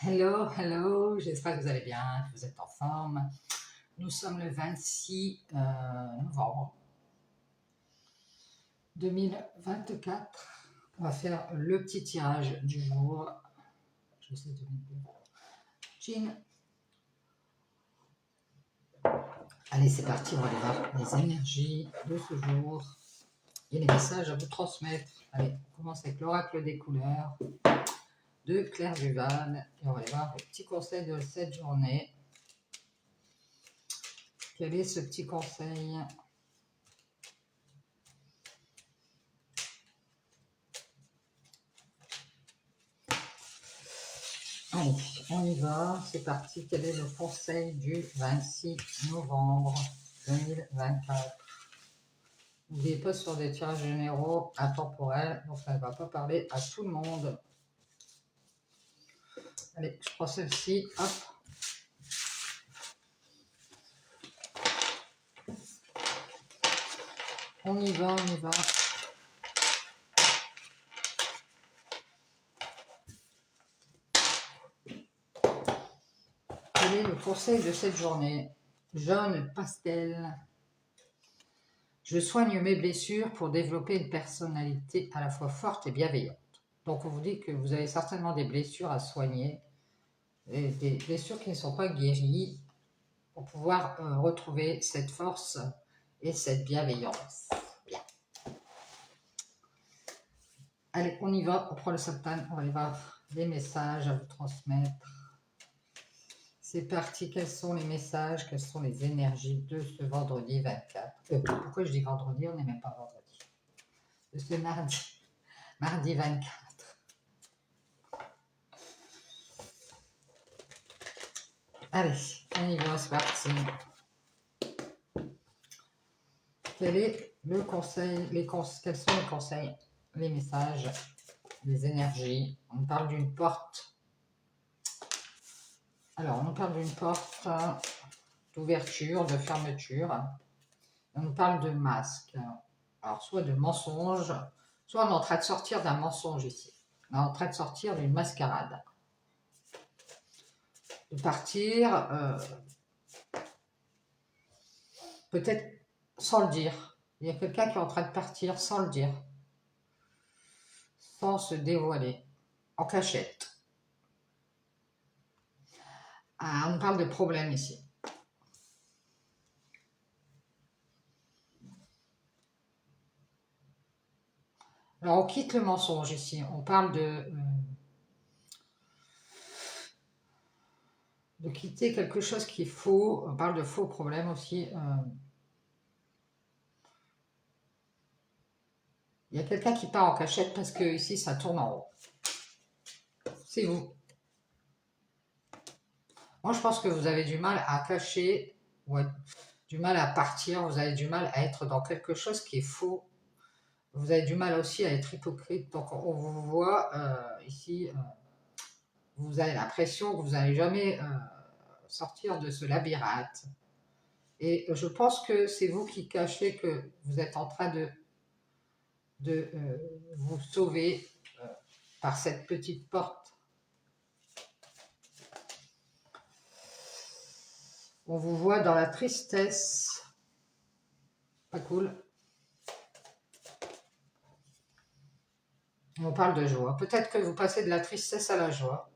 Hello, hello, j'espère que vous allez bien, que vous êtes en forme. Nous sommes le 26 novembre 2024. On va faire le petit tirage du jour. Je sais de Jean. Allez, c'est parti, on va aller voir les énergies de ce jour et les messages à vous transmettre. Allez, on commence avec l'oracle des couleurs de Claire Duval et on va aller voir le petit conseil de cette journée. Quel est ce petit conseil ? Allez, on y va, c'est parti. Quel est le conseil du 26 novembre 2024? N'oubliez pas sur des tirages généraux intemporels, donc ça ne va pas parler à tout le monde. Allez, je prends celle-ci, hop. On y va, on y va. Quel est le conseil de cette journée? Jaune pastel. Je soigne mes blessures pour développer une personnalité à la fois forte et bienveillante. Donc on vous dit que vous avez certainement des blessures à soigner, et des blessures qui ne sont pas guéries, pour pouvoir retrouver cette force et cette bienveillance. Bien. Allez, on y va, on prend le sultan, on va aller voir les messages à vous transmettre. C'est parti, quels sont les messages, quelles sont les énergies de ce vendredi 24 pourquoi je dis vendredi, on n'est même pas vendredi. De ce mardi 24. Allez, on y va, c'est parti. Quel est le conseil, quels sont les conseils, les messages, les énergies? On parle d'une porte. Alors, on nous parle d'une porte d'ouverture, de fermeture. On nous parle de masque. Alors, soit de mensonge, soit on est en train de sortir d'un mensonge ici. On est en train de sortir d'une mascarade. De partir, peut-être sans le dire. Il y a quelqu'un qui est en train de partir sans le dire. Sans se dévoiler. En cachette. Ah, on parle de problème ici. Alors, on quitte le mensonge ici. On parle de quitter quelque chose qui est faux. On parle de faux problèmes aussi. Il y a quelqu'un qui part en cachette parce que ici ça tourne en rond. C'est vous. Moi je pense que vous avez du mal à cacher, ouais, du mal à partir, vous avez du mal à être dans quelque chose qui est faux. Vous avez du mal aussi à être hypocrite. Donc on vous voit ici, vous avez l'impression que vous n'allez jamais sortir de ce labyrinthe. Et je pense que c'est vous qui cachez que vous êtes en train de vous sauver par cette petite porte. On vous voit dans la tristesse. Pas cool. On parle de joie. Peut-être que vous passez de la tristesse à la joie.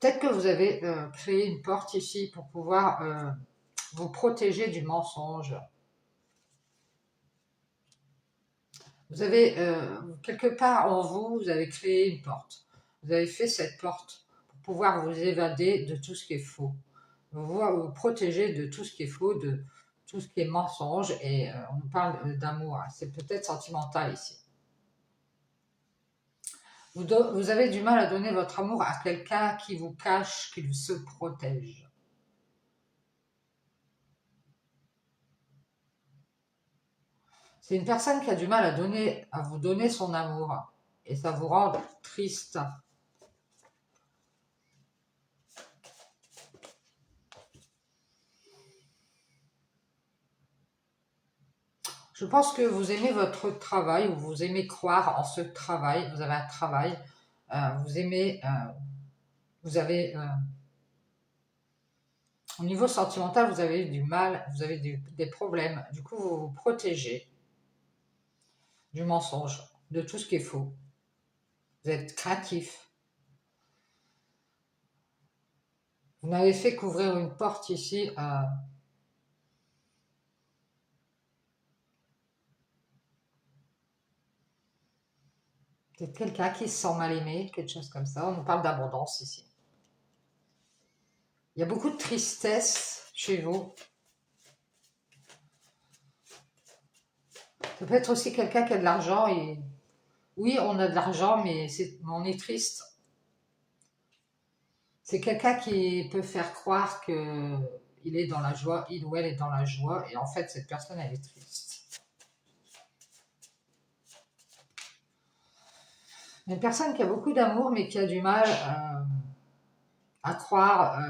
Peut-être que vous avez créé une porte ici pour pouvoir vous protéger du mensonge. Vous avez, quelque part en vous, vous avez créé une porte. Vous avez fait cette porte pour pouvoir vous évader de tout ce qui est faux. Vous protéger de tout ce qui est faux, de tout ce qui est mensonge. Et on nous parle d'amour. C'est peut-être sentimental ici. Vous avez du mal à donner votre amour à quelqu'un qui vous cache, qui se protège. C'est une personne qui a du mal à vous donner son amour. Et ça vous rend triste. Je pense que vous aimez votre travail ou vous aimez croire en ce travail. Vous avez un travail, vous aimez, vous avez, au niveau sentimental, vous avez du mal, vous avez des problèmes. Du coup, vous vous protégez du mensonge, de tout ce qui est faux. Vous êtes craintif. Vous n'avez fait qu'ouvrir une porte ici. Peut-être quelqu'un qui se sent mal aimé, quelque chose comme ça. On nous parle d'abondance ici. Il y a beaucoup de tristesse chez vous. Ça peut être aussi quelqu'un qui a de l'argent et oui, on a de l'argent, mais on est triste. C'est quelqu'un qui peut faire croire que il est dans la joie, il ou elle est dans la joie, et en fait, cette personne, elle est triste. Une personne qui a beaucoup d'amour, mais qui a du mal à croire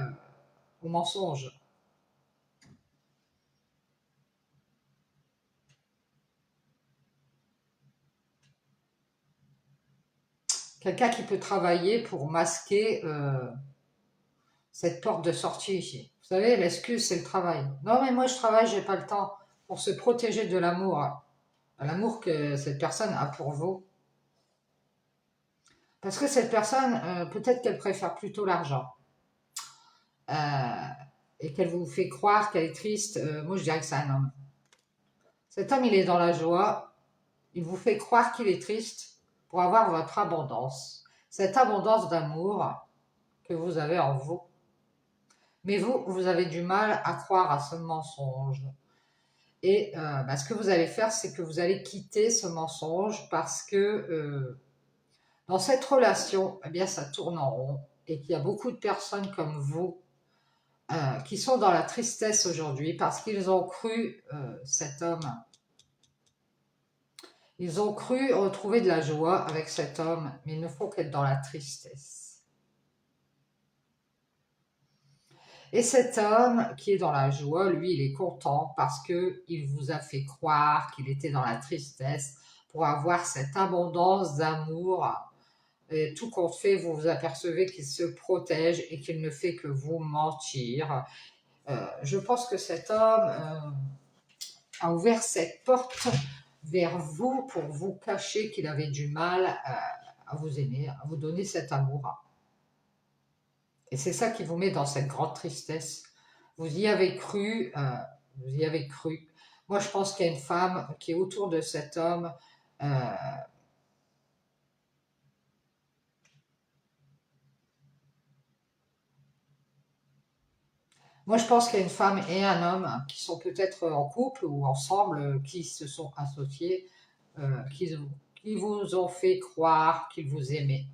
au mensonge. Quelqu'un qui peut travailler pour masquer cette porte de sortie ici. Vous savez, l'excuse, c'est le travail. Non, mais moi, je travaille, j'ai pas le temps. Pour se protéger de l'amour que cette personne a pour vous. Parce que cette personne, peut-être qu'elle préfère plutôt l'argent. Et qu'elle vous fait croire qu'elle est triste. Moi, je dirais que c'est un homme. Cet homme, il est dans la joie. Il vous fait croire qu'il est triste pour avoir votre abondance. Cette abondance d'amour que vous avez en vous. Mais vous avez du mal à croire à ce mensonge. Et ce que vous allez faire, c'est que vous allez quitter ce mensonge parce que dans cette relation, eh bien, ça tourne en rond et qu'il y a beaucoup de personnes comme vous qui sont dans la tristesse aujourd'hui parce qu'ils ont cru cet homme. Ils ont cru retrouver de la joie avec cet homme, mais il ne faut qu'être dans la tristesse. Et cet homme qui est dans la joie, lui, il est content parce qu'il vous a fait croire qu'il était dans la tristesse pour avoir cette abondance d'amour. Et tout compte fait, vous vous apercevez qu'il se protège et qu'il ne fait que vous mentir. Je pense que cet homme a ouvert cette porte vers vous pour vous cacher qu'il avait du mal à vous aimer, à vous donner cet amour. Et c'est ça qui vous met dans cette grande tristesse. Vous y avez cru, vous y avez cru. Moi, je pense qu'il y a une femme qui est autour de cet homme. Moi, je pense qu'il y a une femme et un homme qui sont peut-être en couple ou ensemble, qui se sont associés, qui vous ont fait croire qu'ils vous aimaient.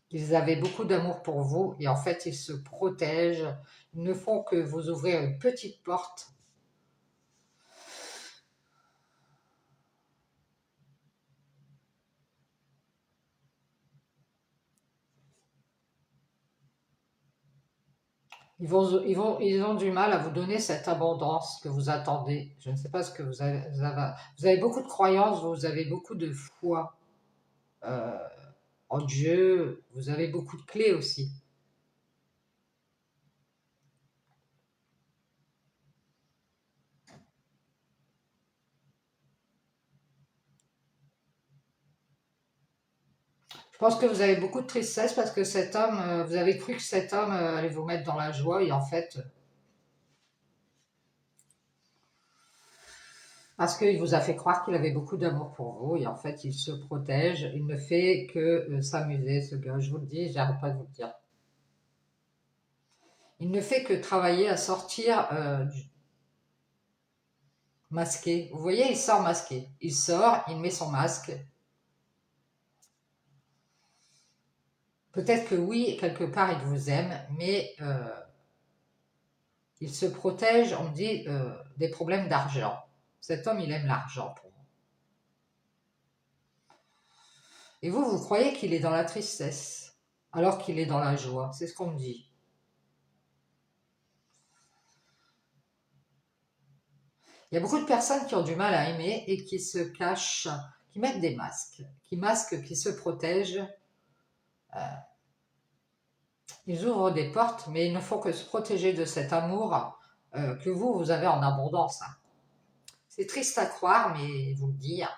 Ils avaient beaucoup d'amour pour vous et en fait, ils se protègent. Ils ne font que vous ouvrir une petite porte. Ils ont du mal à vous donner cette abondance que vous attendez. Je ne sais pas ce que vous avez. Vous avez beaucoup de croyances, vous avez beaucoup de foi euh, en Dieu, vous avez beaucoup de clés aussi. Je pense que vous avez beaucoup de tristesse parce que cet homme, vous avez cru que cet homme allait vous mettre dans la joie et en fait, parce qu'il vous a fait croire qu'il avait beaucoup d'amour pour vous et en fait, il se protège. Il ne fait que s'amuser, ce gars. Je vous le dis, j'arrête pas de vous le dire. Il ne fait que travailler à sortir masqué. Vous voyez, il sort masqué. Il sort, il met son masque. Peut-être que oui, quelque part, il vous aime, mais il se protège, on dit, des problèmes d'argent. Cet homme, il aime l'argent pour vous. Et vous, vous croyez qu'il est dans la tristesse, alors qu'il est dans la joie. C'est ce qu'on me dit. Il y a beaucoup de personnes qui ont du mal à aimer et qui se cachent, qui mettent des masques, qui se protègent. Ils ouvrent des portes, mais ils ne font que se protéger de cet amour que vous avez en abondance. C'est triste à croire, mais vous le dire.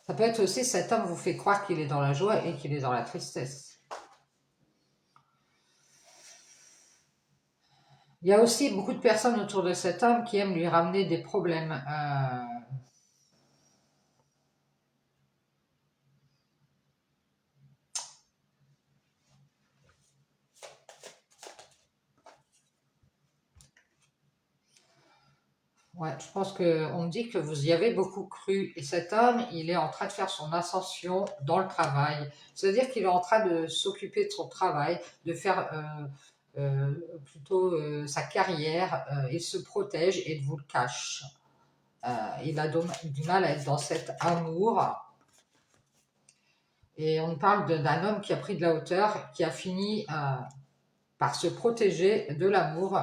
Ça peut être aussi cet homme vous fait croire qu'il est dans la joie et qu'il est dans la tristesse. Il y a aussi beaucoup de personnes autour de cet homme qui aiment lui ramener des problèmes. Ouais, je pense qu'on me dit que vous y avez beaucoup cru. Et cet homme, il est en train de faire son ascension dans le travail. C'est-à-dire qu'il est en train de s'occuper de son travail, de faire plutôt sa carrière. Il se protège et vous le cache. Il a du mal à être dans cet amour. Et on parle d'un homme qui a pris de la hauteur, qui a fini par se protéger de l'amour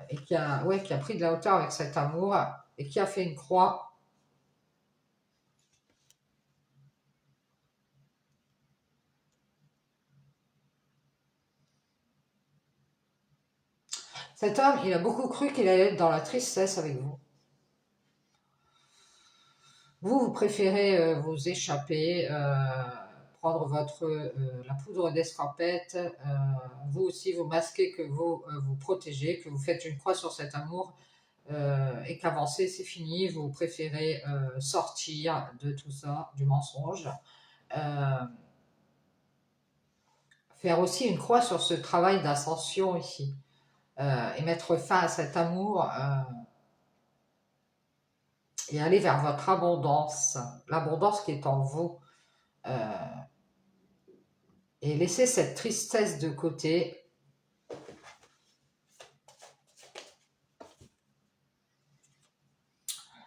et qui a pris de la hauteur avec cet amour et qui a fait une croix. Cet homme, il a beaucoup cru qu'il allait être dans la tristesse avec vous. Vous préférez vous échapper, prendre la poudre d'escampette. Vous aussi, vous masquez que vous vous protégez, que vous faites une croix sur cet amour et qu'avancer, c'est fini. Vous préférez sortir de tout ça, du mensonge. Faire aussi une croix sur ce travail d'ascension ici et mettre fin à cet amour et aller vers votre abondance, l'abondance qui est en vous. Et laisser cette tristesse de côté.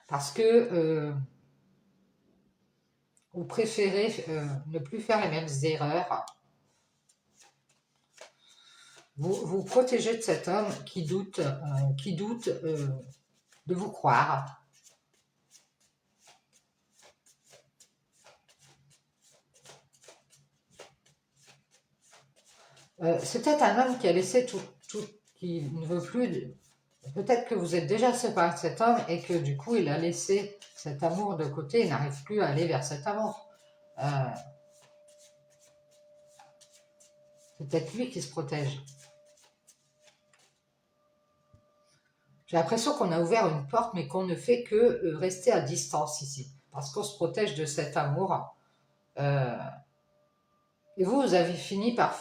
Parce que vous préférez ne plus faire les mêmes erreurs. Vous vous protégez de cet homme qui doute de vous croire. C'est peut-être un homme qui a laissé qui ne veut plus. Peut-être que vous êtes déjà séparé de cet homme et que du coup il a laissé cet amour de côté et n'arrive plus à aller vers cet amour. C'est peut-être lui qui se protège. J'ai l'impression qu'on a ouvert une porte, mais qu'on ne fait que rester à distance ici, parce qu'on se protège de cet amour. Et vous avez fini par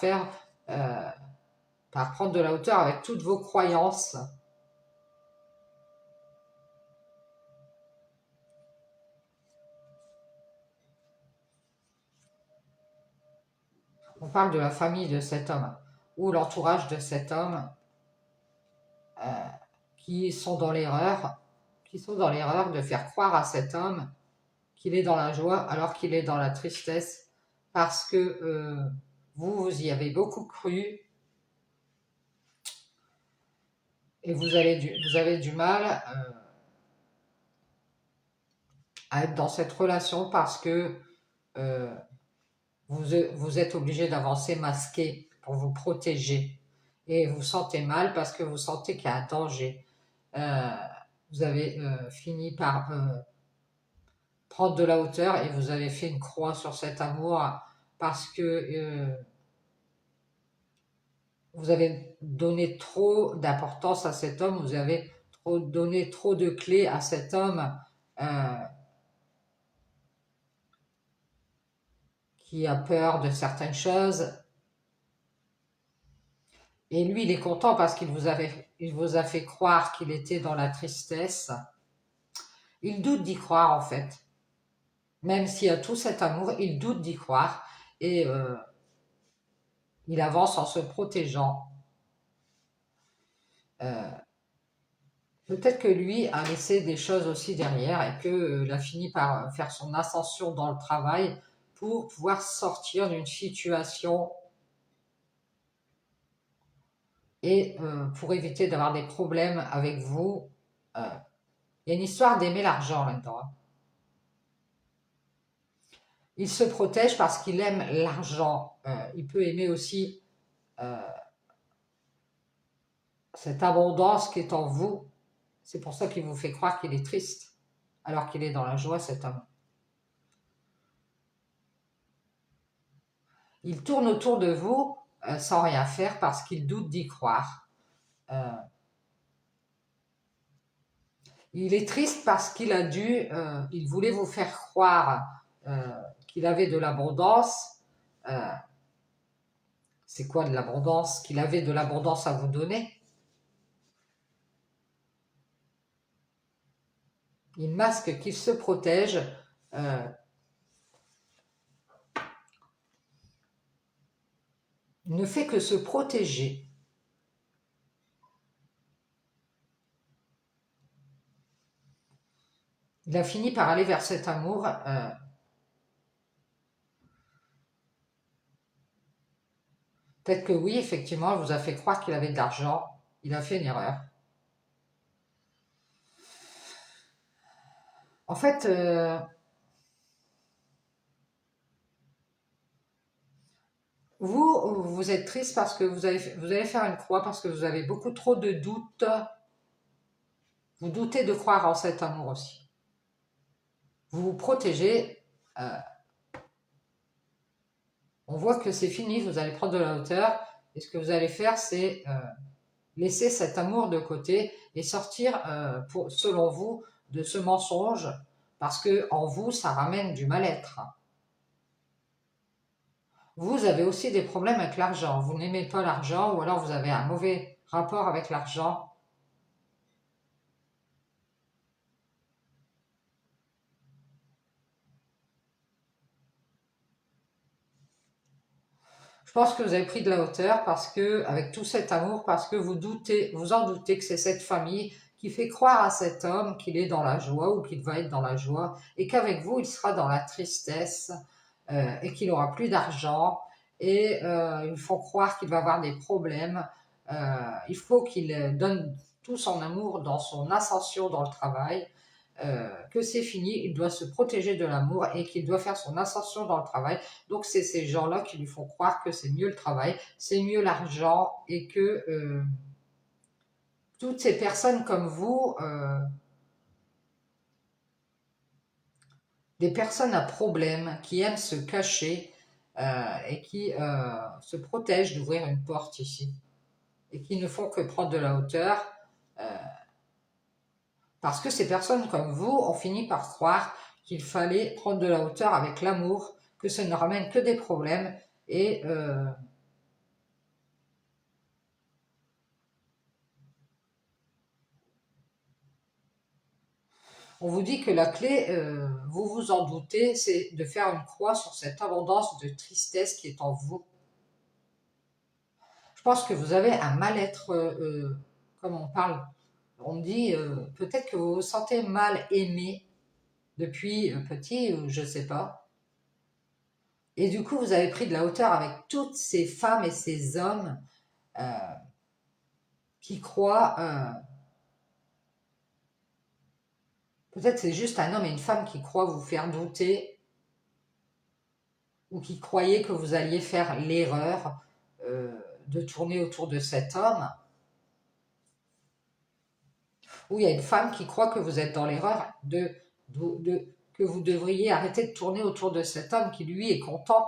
par prendre de la hauteur avec toutes vos croyances. On parle de la famille de cet homme, ou l'entourage de cet homme, qui sont dans l'erreur de faire croire à cet homme qu'il est dans la joie alors qu'il est dans la tristesse, parce que vous y avez beaucoup cru et vous avez du mal à être dans cette relation parce que vous êtes obligé d'avancer masqué pour vous protéger et vous sentez mal parce que vous sentez qu'il y a un danger. Vous avez fini par prendre de la hauteur et vous avez fait une croix sur cet amour parce que vous avez donné trop d'importance à cet homme, vous avez donné trop de clés à cet homme qui a peur de certaines choses. Et lui, il est content parce qu'il vous a fait croire qu'il était dans la tristesse. Il doute d'y croire en fait. Même s'il y a tout cet amour, il doute d'y croire. Et il avance en se protégeant. Peut-être que lui a laissé des choses aussi derrière et qu'il a fini par faire son ascension dans le travail pour pouvoir sortir d'une situation Et pour éviter d'avoir des problèmes avec vous, il y a une histoire d'aimer l'argent là-dedans, hein. Il se protège parce qu'il aime l'argent. Il peut aimer aussi euh, cette abondance qui est en vous. C'est pour ça qu'il vous fait croire qu'il est triste, alors qu'il est dans la joie, cet homme. Il tourne autour de vous sans rien faire parce qu'il doute d'y croire. Euh, il est triste parce qu'il a dû, il voulait vous faire croire qu'il avait de l'abondance. Euh, c'est quoi de l'abondance? Qu'il avait de l'abondance à vous donner. Il masque qu'il se protège. Euh, ne fait que se protéger. Il a fini par aller vers cet amour. Peut-être que oui, effectivement, il vous a fait croire qu'il avait de l'argent. Il a fait une erreur. En fait, vous êtes triste parce que vous allez faire une croix parce que vous avez beaucoup trop de doutes. Vous doutez de croire en cet amour aussi. Vous vous protégez. euh, on voit que c'est fini, vous allez prendre de la hauteur. Et ce que vous allez faire, c'est laisser cet amour de côté et sortir, selon vous, de ce mensonge parce que en vous, ça ramène du mal-être. Vous avez aussi des problèmes avec l'argent. Vous n'aimez pas l'argent ou alors vous avez un mauvais rapport avec l'argent. Je pense que vous avez pris de la hauteur parce que, avec tout cet amour, parce que vous en doutez que c'est cette famille qui fait croire à cet homme qu'il est dans la joie ou qu'il va être dans la joie et qu'avec vous, il sera dans la tristesse et qu'il aura plus d'argent et ils font croire qu'il va avoir des problèmes. Il faut qu'il donne tout son amour dans son ascension dans le travail, que c'est fini, il doit se protéger de l'amour et qu'il doit faire son ascension dans le travail. Donc c'est ces gens-là qui lui font croire que c'est mieux le travail, c'est mieux l'argent et que toutes ces personnes comme vous, des personnes à problème qui aiment se cacher et qui se protègent d'ouvrir une porte ici et qui ne font que prendre de la hauteur. euh, Parce que ces personnes comme vous ont fini par croire qu'il fallait prendre de la hauteur avec l'amour, que ça ne ramène que des problèmes. Et on vous dit que la clé, vous vous en doutez, c'est de faire une croix sur cette abondance de tristesse qui est en vous. Je pense que vous avez un mal-être, comme on parle, on dit peut-être que vous vous sentez mal aimé depuis petit, ou je ne sais pas. Et du coup, vous avez pris de la hauteur avec toutes ces femmes et ces hommes euh, qui croient, peut-être c'est juste un homme et une femme qui croient vous faire douter ou qui croyaient que vous alliez faire l'erreur de tourner autour de cet homme. Ou il y a une femme qui croit que vous êtes dans l'erreur que vous devriez arrêter de tourner autour de cet homme qui lui est content.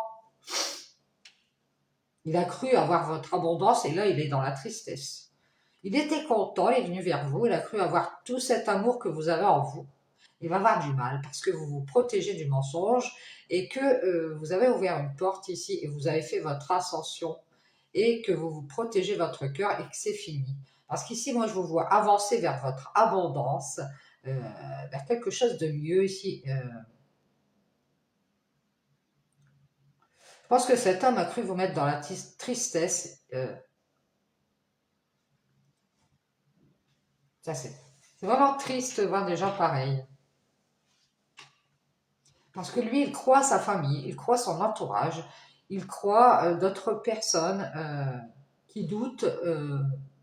Il a cru avoir votre abondance et là il est dans la tristesse. Il était content, il est venu vers vous, il a cru avoir tout cet amour que vous avez en vous. Il va avoir du mal parce que vous vous protégez du mensonge et que vous avez ouvert une porte ici et vous avez fait votre ascension et que vous vous protégez votre cœur et que c'est fini. Parce qu'ici, moi, je vous vois avancer vers votre abondance, vers quelque chose de mieux ici. Je pense que cet homme a cru vous mettre dans la tristesse. Ça, c'est vraiment triste de voir des gens pareils. Parce que lui, il croit sa famille, il croit son entourage, il croit d'autres personnes qui doute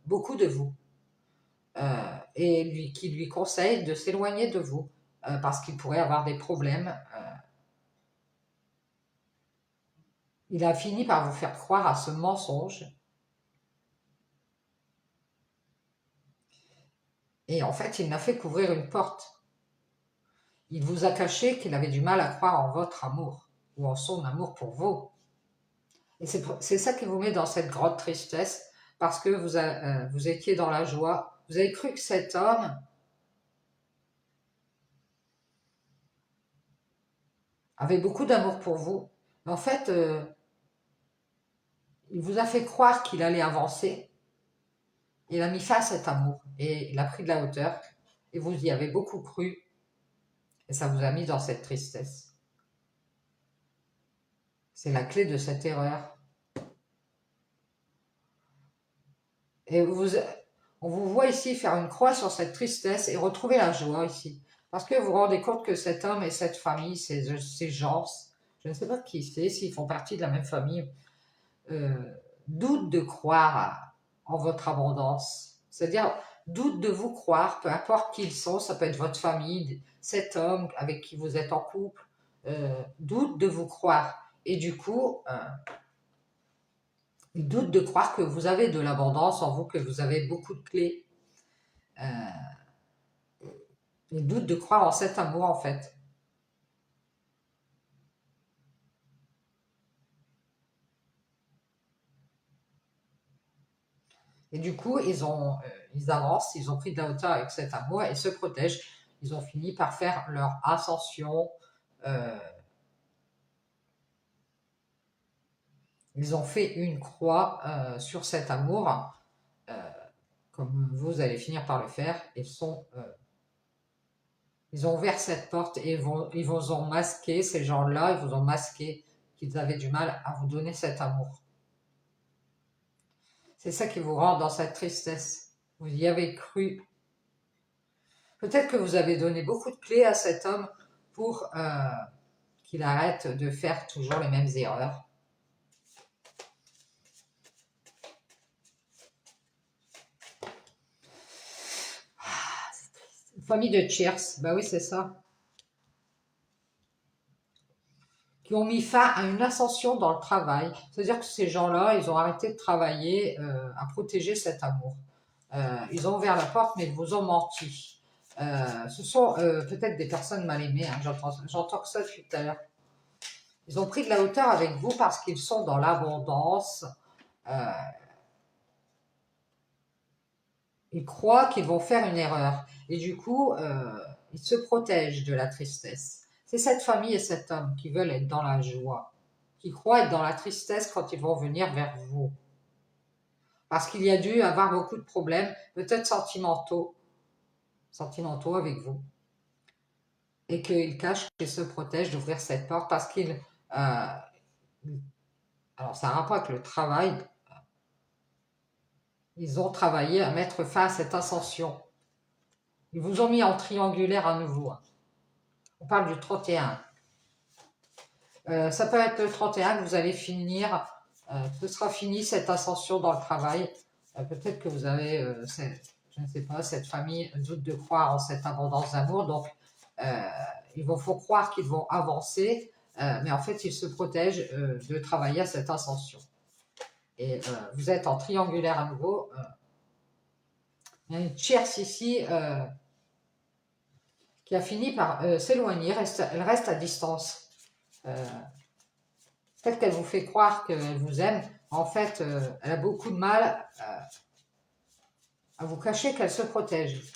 beaucoup de vous et qui lui conseille de s'éloigner de vous parce qu'il pourrait avoir des problèmes. Il a fini par vous faire croire à ce mensonge. Et en fait, il n'a fait qu'ouvrir une porte. Il vous a caché qu'il avait du mal à croire en votre amour ou en son amour pour vous. Et c'est ça qui vous met dans cette grande tristesse parce que vous étiez dans la joie. Vous avez cru que cet homme avait beaucoup d'amour pour vous. Mais en fait, il vous a fait croire qu'il allait avancer. Il a mis fin à cet amour et il a pris de la hauteur. Et vous y avez beaucoup cru. Et ça vous a mis dans cette tristesse. C'est la clé de cette erreur. Et on vous voit ici faire une croix sur cette tristesse et retrouver la joie ici. Parce que vous vous rendez compte que cet homme et cette famille, ces gens, je ne sais pas qui c'est, s'ils font partie de la même famille, euh, doutent de croire en votre abondance. C'est-à-dire, doutent de vous croire, peu importe qui ils sont, ça peut être votre famille, cet homme avec qui vous êtes en couple, doutent de vous croire. Et du coup, ils doutent de croire que vous avez de l'abondance en vous, que vous avez beaucoup de clés. Ils doutent de croire en cet amour, en fait. Et du coup, ils avancent, ils ont pris de la hauteur avec cet amour et se protègent. Ils ont fini par faire leur ascension. euh, Ils ont fait une croix sur cet amour, euh, comme vous allez finir par le faire. Ils ont ouvert cette porte et ils vous ont masqué, ces gens-là, ils vous ont masqué qu'ils avaient du mal à vous donner cet amour. C'est ça qui vous rend dans cette tristesse. Vous y avez cru. Peut-être que vous avez donné beaucoup de clés à cet homme pour qu'il arrête de faire toujours les mêmes erreurs. Une famille de cheers, bah oui, c'est ça. Qui ont mis fin à une ascension dans le travail. C'est-à-dire que ces gens-là, ils ont arrêté de travailler à protéger cet amour. Ils ont ouvert la porte, mais ils vous ont menti. Ce sont peut-être des personnes mal aimées, hein, j'entends que ça depuis tout à l'heure. Ils ont pris de la hauteur avec vous parce qu'ils sont dans l'abondance. Euh, ils croient qu'ils vont faire une erreur. Et du coup, ils se protègent de la tristesse. C'est cette famille et cet homme qui veulent être dans la joie, qui croient être dans la tristesse quand ils vont venir vers vous. Parce qu'il y a dû avoir beaucoup de problèmes, peut-être sentimentaux avec vous. Et qu'ils cachent qu'ils se protègent d'ouvrir cette porte parce qu'ils... alors ça a un rapport avec le travail. Ils ont travaillé à mettre fin à cette ascension. Ils vous ont mis en triangulaire à nouveau. On parle du 31. Ça peut être le 31 que vous allez finir. Ce sera fini cette ascension dans le travail. Peut-être que vous avez, je ne sais pas, cette famille doute de croire en cette abondance d'amour. Donc, il faut croire qu'ils vont avancer. Mais en fait, ils se protègent de travailler à cette ascension. Et vous êtes en triangulaire à nouveau. Il y a une tierce ici qui a fini par s'éloigner. Elle reste à distance. Peut-être qu'elle vous fait croire qu'elle vous aime. En fait, elle a beaucoup de mal à vous cacher qu'elle se protège.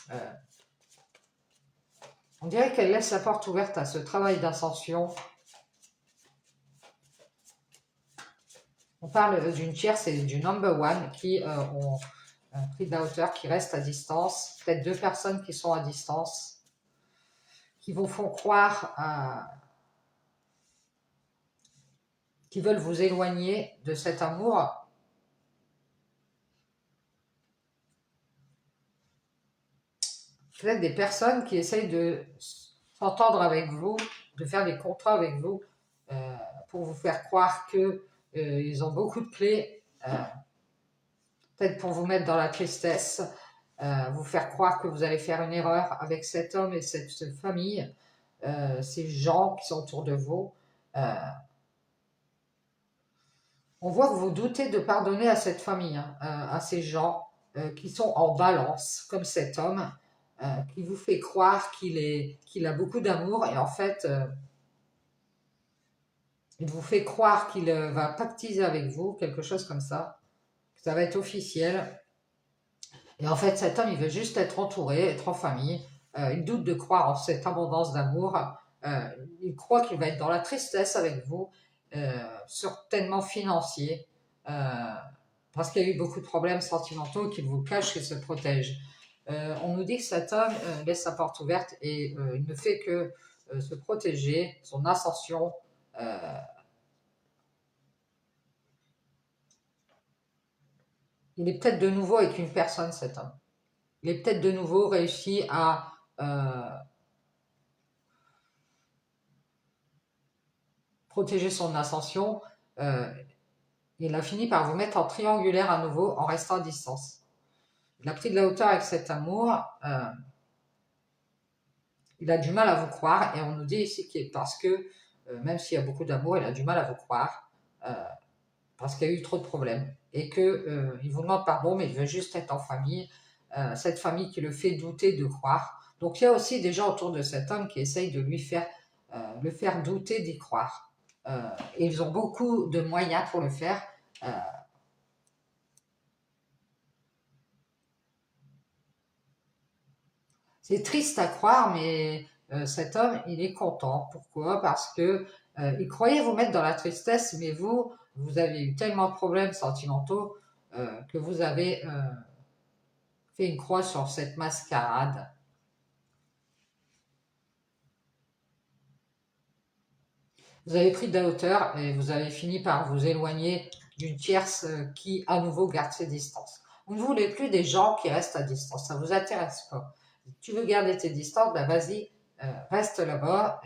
On dirait qu'elle laisse la porte ouverte à ce travail d'ascension. On parle d'une tierce et du number one qui ont pris de la hauteur, qui restent à distance. Peut-être deux personnes qui sont à distance, qui vous font croire qui veulent vous éloigner de cet amour. Peut-être des personnes qui essayent de s'entendre avec vous, de faire des contrats avec vous pour vous faire croire qu'ils ont beaucoup de clés peut-être pour vous mettre dans la tristesse, vous faire croire que vous allez faire une erreur avec cet homme et cette famille, ces gens qui sont autour de vous. On voit que vous doutez de pardonner à cette famille, hein, à ces gens qui sont en balance, comme cet homme, qui vous fait croire qu'il a beaucoup d'amour et en fait, il vous fait croire qu'il va pactiser avec vous, quelque chose comme ça, que ça va être officiel. Et en fait, cet homme, il veut juste être entouré, être en famille. Il doute de croire en cette abondance d'amour. Euh, il croit qu'il va être dans la tristesse avec vous, certainement financier, parce qu'il y a eu beaucoup de problèmes sentimentaux qu'il vous cache et se protège. On nous dit que cet homme laisse sa porte ouverte et il ne fait que se protéger, son ascension. Il est peut-être de nouveau avec une personne, cet homme. Il est peut-être de nouveau réussi à protéger son ascension. Il a fini par vous mettre en triangulaire à nouveau en restant à distance. Il a pris de la hauteur avec cet amour. Il a du mal à vous croire et on nous dit ici que parce que même s'il y a beaucoup d'amour, il a du mal à vous croire parce qu'il y a eu trop de problèmes et que il vous demande pardon, mais il veut juste être en famille. Cette famille qui le fait douter de croire. Donc il y a aussi des gens autour de cet homme qui essayent de le faire douter d'y croire. Et ils ont beaucoup de moyens pour le faire. C'est triste à croire, mais cet homme, il est content. Pourquoi? Parce que il croyait vous mettre dans la tristesse, mais vous avez eu tellement de problèmes sentimentaux que vous avez fait une croix sur cette mascarade. Vous avez pris de la hauteur et vous avez fini par vous éloigner d'une tierce qui, à nouveau, garde ses distances. Vous ne voulez plus des gens qui restent à distance. Ça ne vous intéresse pas. Tu veux garder tes distances, ben vas-y, reste là-bas.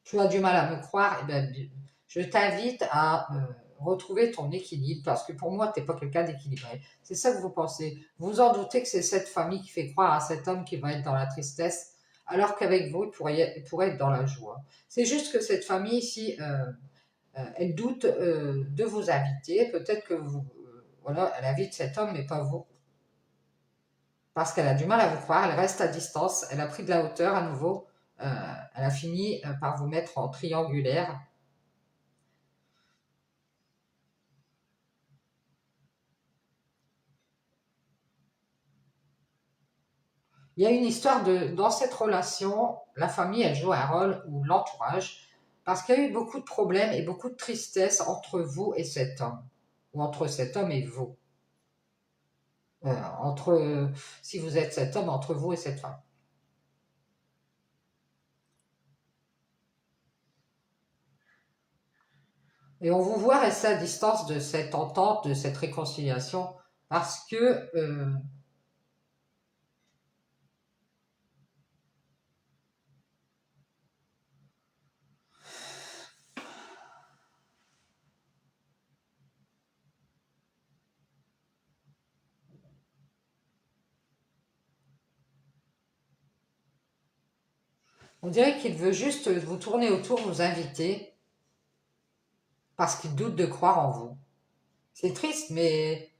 Tu as du mal à me croire, eh ben, je t'invite à retrouver ton équilibre, parce que pour moi, tu n'es pas quelqu'un d'équilibré. C'est ça que vous pensez. Vous en doutez que c'est cette famille qui fait croire à cet homme qui va être dans la tristesse, alors qu'avec vous, il pourrait être dans la joie. C'est juste que cette famille ici, elle doute de vous inviter. Peut-être que voilà, elle invite cet homme, mais pas vous. Parce qu'elle a du mal à vous croire, elle reste à distance, elle a pris de la hauteur à nouveau, elle a fini par vous mettre en triangulaire. Il y a une histoire dans cette relation, la famille, elle joue un rôle, ou l'entourage, parce qu'il y a eu beaucoup de problèmes et beaucoup de tristesse entre vous et cet homme, ou entre cet homme et vous. Si vous êtes cet homme, entre vous et cette femme. Et on vous voit rester à distance de cette entente, de cette réconciliation, parce que on dirait qu'il veut juste vous tourner autour, vous inviter, parce qu'il doute de croire en vous. C'est triste, mais...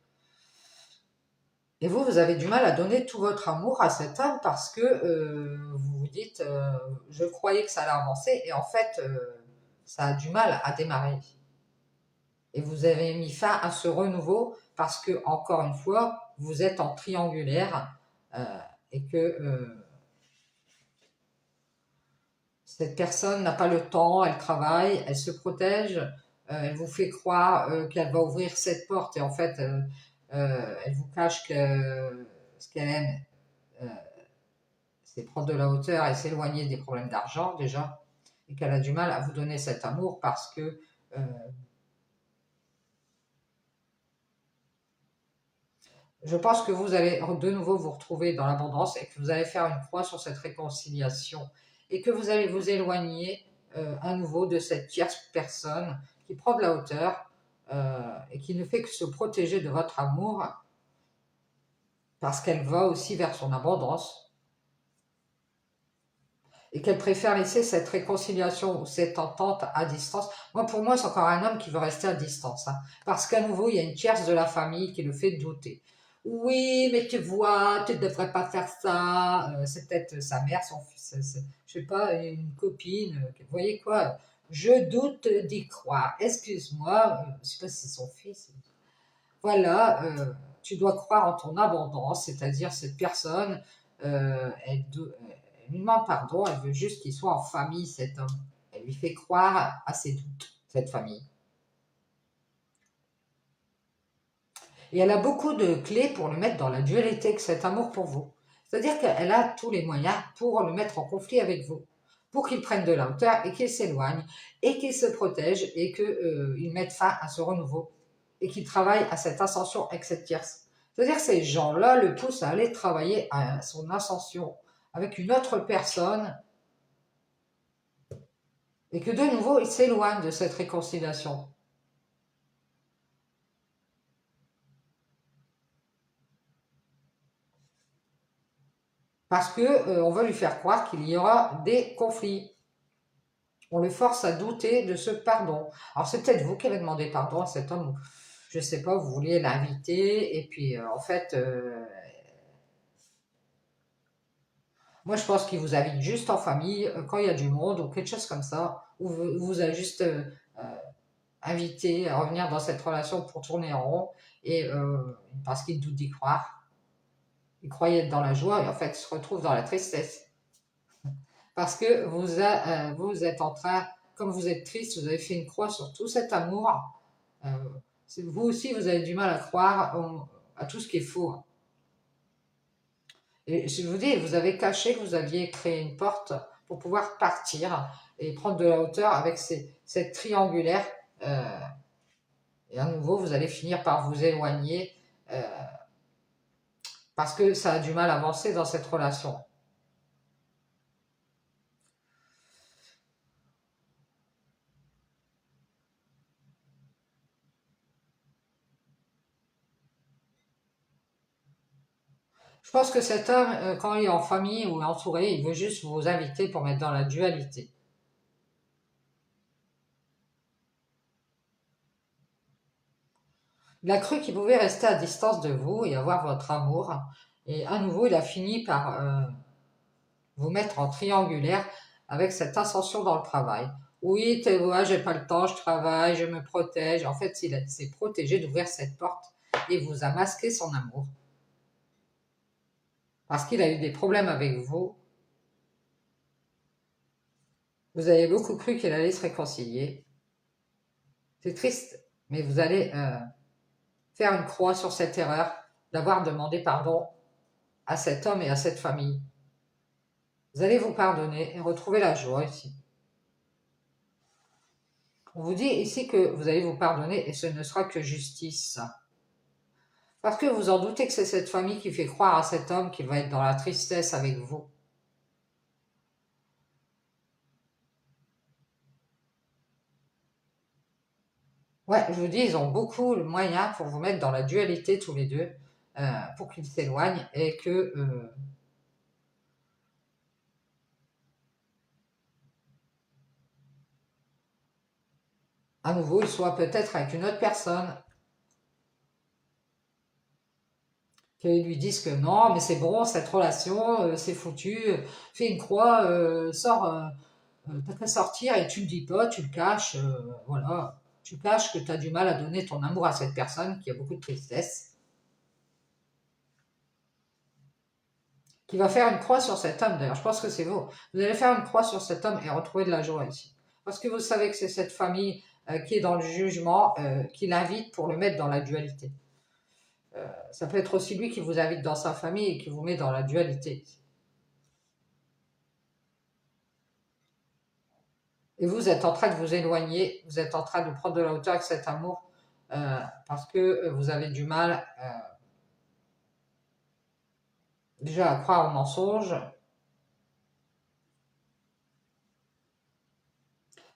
Et vous avez du mal à donner tout votre amour à cet homme parce que vous vous dites, je croyais que ça allait avancer, et en fait, ça a du mal à démarrer. Et vous avez mis fin à ce renouveau parce que, encore une fois, vous êtes en triangulaire et que cette personne n'a pas le temps, elle travaille, elle se protège, elle vous fait croire qu'elle va ouvrir cette porte et en fait, elle vous cache que ce qu'elle aime, euh, c'est prendre de la hauteur et s'éloigner des problèmes d'argent déjà, et qu'elle a du mal à vous donner cet amour parce que je pense que vous allez de nouveau vous retrouver dans l'abondance et que vous allez faire une croix sur cette réconciliation et que vous allez vous éloigner à nouveau de cette tierce personne qui prend de la hauteur et qui ne fait que se protéger de votre amour parce qu'elle va aussi vers son abondance et qu'elle préfère laisser cette réconciliation ou cette entente à distance. Moi, pour moi, c'est encore un homme qui veut rester à distance, hein, parce qu'à nouveau, il y a une tierce de la famille qui le fait douter. Oui, mais tu vois, tu ne devrais pas faire ça. C'est peut-être sa mère, son fils, je sais pas, une copine. Vous voyez quoi? Je doute d'y croire. Excuse-moi, je ne sais pas si c'est son fils. Voilà, tu dois croire en ton abondance, c'est-à-dire cette personne, elle lui demande pardon, elle veut juste qu'il soit en famille, cet homme. Elle lui fait croire à ses doutes, cette famille. Et elle a beaucoup de clés pour le mettre dans la dualité que cet amour pour vous. C'est-à-dire qu'elle a tous les moyens pour le mettre en conflit avec vous, pour qu'il prenne de la hauteur et qu'il s'éloigne, et qu'il se protège, et qu'il mette fin à ce renouveau, et qu'il travaille à cette ascension avec cette tierce. C'est-à-dire que ces gens-là le poussent à aller travailler à son ascension avec une autre personne, et que de nouveau, il s'éloigne de cette réconciliation. Parce que on veut lui faire croire qu'il y aura des conflits. On le force à douter de ce pardon. Alors c'est peut-être vous qui avez demandé pardon à cet homme, je ne sais pas, vous vouliez l'inviter, et puis en fait, moi je pense qu'il vous invite juste en famille, quand il y a du monde, ou quelque chose comme ça, ou vous a juste invité à revenir dans cette relation pour tourner en rond, et parce qu'il doute d'y croire. Il croyait être dans la joie, et en fait il se retrouve dans la tristesse. Parce que vous êtes en train, comme vous êtes triste, vous avez fait une croix sur tout cet amour. Euh, vous aussi, vous avez du mal à croire à tout ce qui est faux. Et je vous dis, vous avez caché que vous aviez créé une porte pour pouvoir partir et prendre de la hauteur avec cette triangulaire. euh, et à nouveau, vous allez finir par vous éloigner euh, parce que ça a du mal à avancer dans cette relation. Je pense que cet homme, quand il est en famille ou entouré, il veut juste vous inviter pour mettre dans la dualité. Il a cru qu'il pouvait rester à distance de vous et avoir votre amour. Et à nouveau, il a fini par vous mettre en triangulaire avec cette ascension dans le travail. Oui, tu vois, j'ai pas le temps, je travaille, je me protège. En fait, il s'est protégé d'ouvrir cette porte et vous a masqué son amour. Parce qu'il a eu des problèmes avec vous. Vous avez beaucoup cru qu'il allait se réconcilier. C'est triste, mais vous allez faire une croix sur cette erreur d'avoir demandé pardon à cet homme et à cette famille. Vous allez vous pardonner et retrouver la joie ici. On vous dit ici que vous allez vous pardonner et ce ne sera que justice. Parce que vous en doutez que c'est cette famille qui fait croire à cet homme qu'il va être dans la tristesse avec vous. Ouais, je vous dis, ils ont beaucoup de moyens pour vous mettre dans la dualité tous les deux, pour qu'ils s'éloignent et que, à nouveau, ils soient peut-être avec une autre personne, qu'ils lui disent que non, mais c'est bon, cette relation, c'est foutu, fais une croix, sors, t'as qu'à sortir et tu le dis pas, tu le caches, voilà. Tu caches que tu as du mal à donner ton amour à cette personne qui a beaucoup de tristesse, qui va faire une croix sur cet homme. D'ailleurs, je pense que c'est vous. Vous allez faire une croix sur cet homme et retrouver de la joie ici. Parce que vous savez que c'est cette famille qui est dans le jugement, qui l'invite pour le mettre dans la dualité. Ça peut être aussi lui qui vous invite dans sa famille et qui vous met dans la dualité. Et vous êtes en train de vous éloigner, vous êtes en train de prendre de la hauteur avec cet amour parce que vous avez du mal déjà à croire aux mensonges.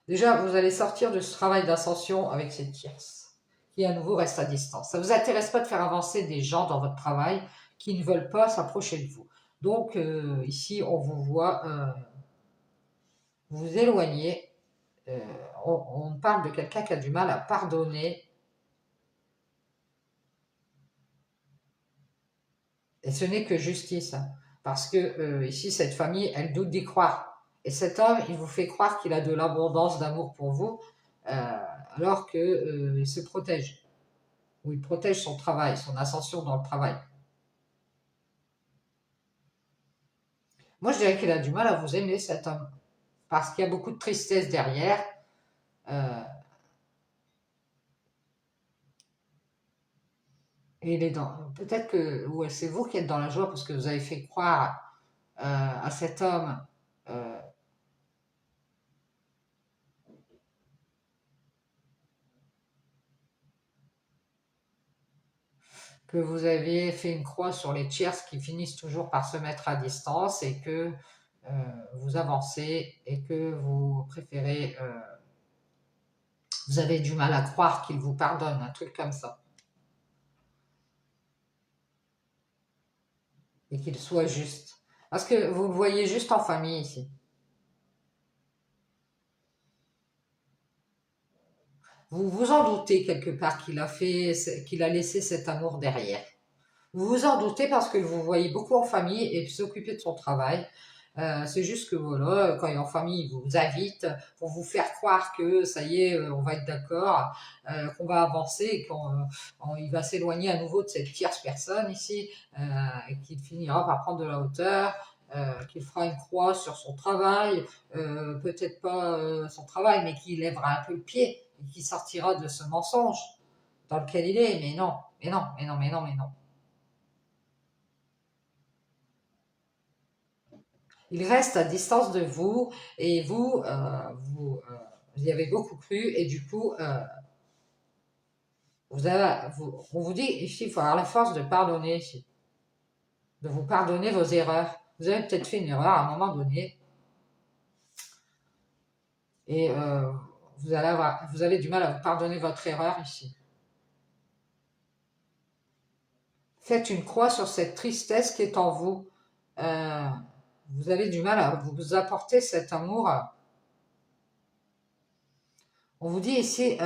Déjà, vous allez sortir de ce travail d'ascension avec cette tierce qui à nouveau reste à distance. Ça ne vous intéresse pas de faire avancer des gens dans votre travail qui ne veulent pas s'approcher de vous. Donc ici, on vous voit vous éloigner. On parle de quelqu'un qui a du mal à pardonner. Et ce n'est que justice. Hein, parce que ici, cette famille, elle doute d'y croire. Et cet homme, il vous fait croire qu'il a de l'abondance d'amour pour vous, alors qu'il se protège. Ou il protège son travail, son ascension dans le travail. Moi, je dirais qu'il a du mal à vous aimer, cet homme. Parce qu'il y a beaucoup de tristesse derrière. Euh, et il est dans. Peut-être que ouais, c'est vous qui êtes dans la joie parce que vous avez fait croire à cet homme euh, que vous aviez fait une croix sur les tierces qui finissent toujours par se mettre à distance et que vous avancez et que vous préférez, vous avez du mal à croire qu'il vous pardonne, un truc comme ça. Et qu'il soit juste. Parce que vous le voyez juste en famille ici. Vous vous en doutez quelque part qu'il a laissé cet amour derrière. Vous vous en doutez parce que vous voyez beaucoup en famille et s'occuper de son travail. C'est juste que voilà, quand il est en famille, il vous invite pour vous faire croire que ça y est, on va être d'accord, qu'on va avancer et qu'il va s'éloigner à nouveau de cette tierce personne ici, et qu'il finira par prendre de la hauteur, qu'il fera une croix sur son travail, peut-être pas son travail, mais qu'il lèvera un peu le pied et qu'il sortira de ce mensonge dans lequel il est. Mais non, mais non, mais non, mais non, mais non. Il reste à distance de vous et vous y avez beaucoup cru et du coup, on vous dit ici, il faut avoir la force de pardonner ici, de vous pardonner vos erreurs. Vous avez peut-être fait une erreur à un moment donné et vous avez du mal à vous pardonner votre erreur ici. Faites une croix sur cette tristesse qui est en vous. Euh, vous avez du mal à vous apporter cet amour. On vous dit ici,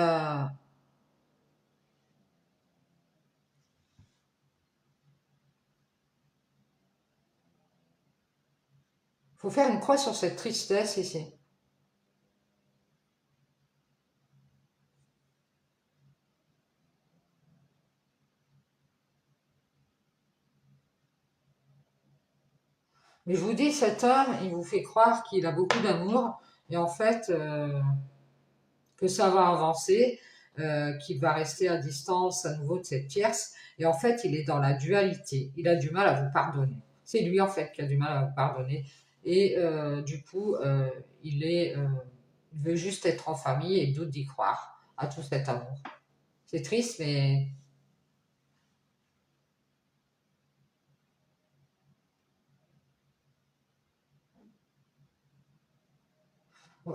faut faire une croix sur cette tristesse ici. Mais je vous dis, cet homme, il vous fait croire qu'il a beaucoup d'amour et en fait, que ça va avancer, qu'il va rester à distance à nouveau de cette tierce. Et en fait, il est dans la dualité. Il a du mal à vous pardonner. C'est lui, en fait, qui a du mal à vous pardonner. Et du coup, il veut juste être en famille et doute d'y croire à tout cet amour. C'est triste, mais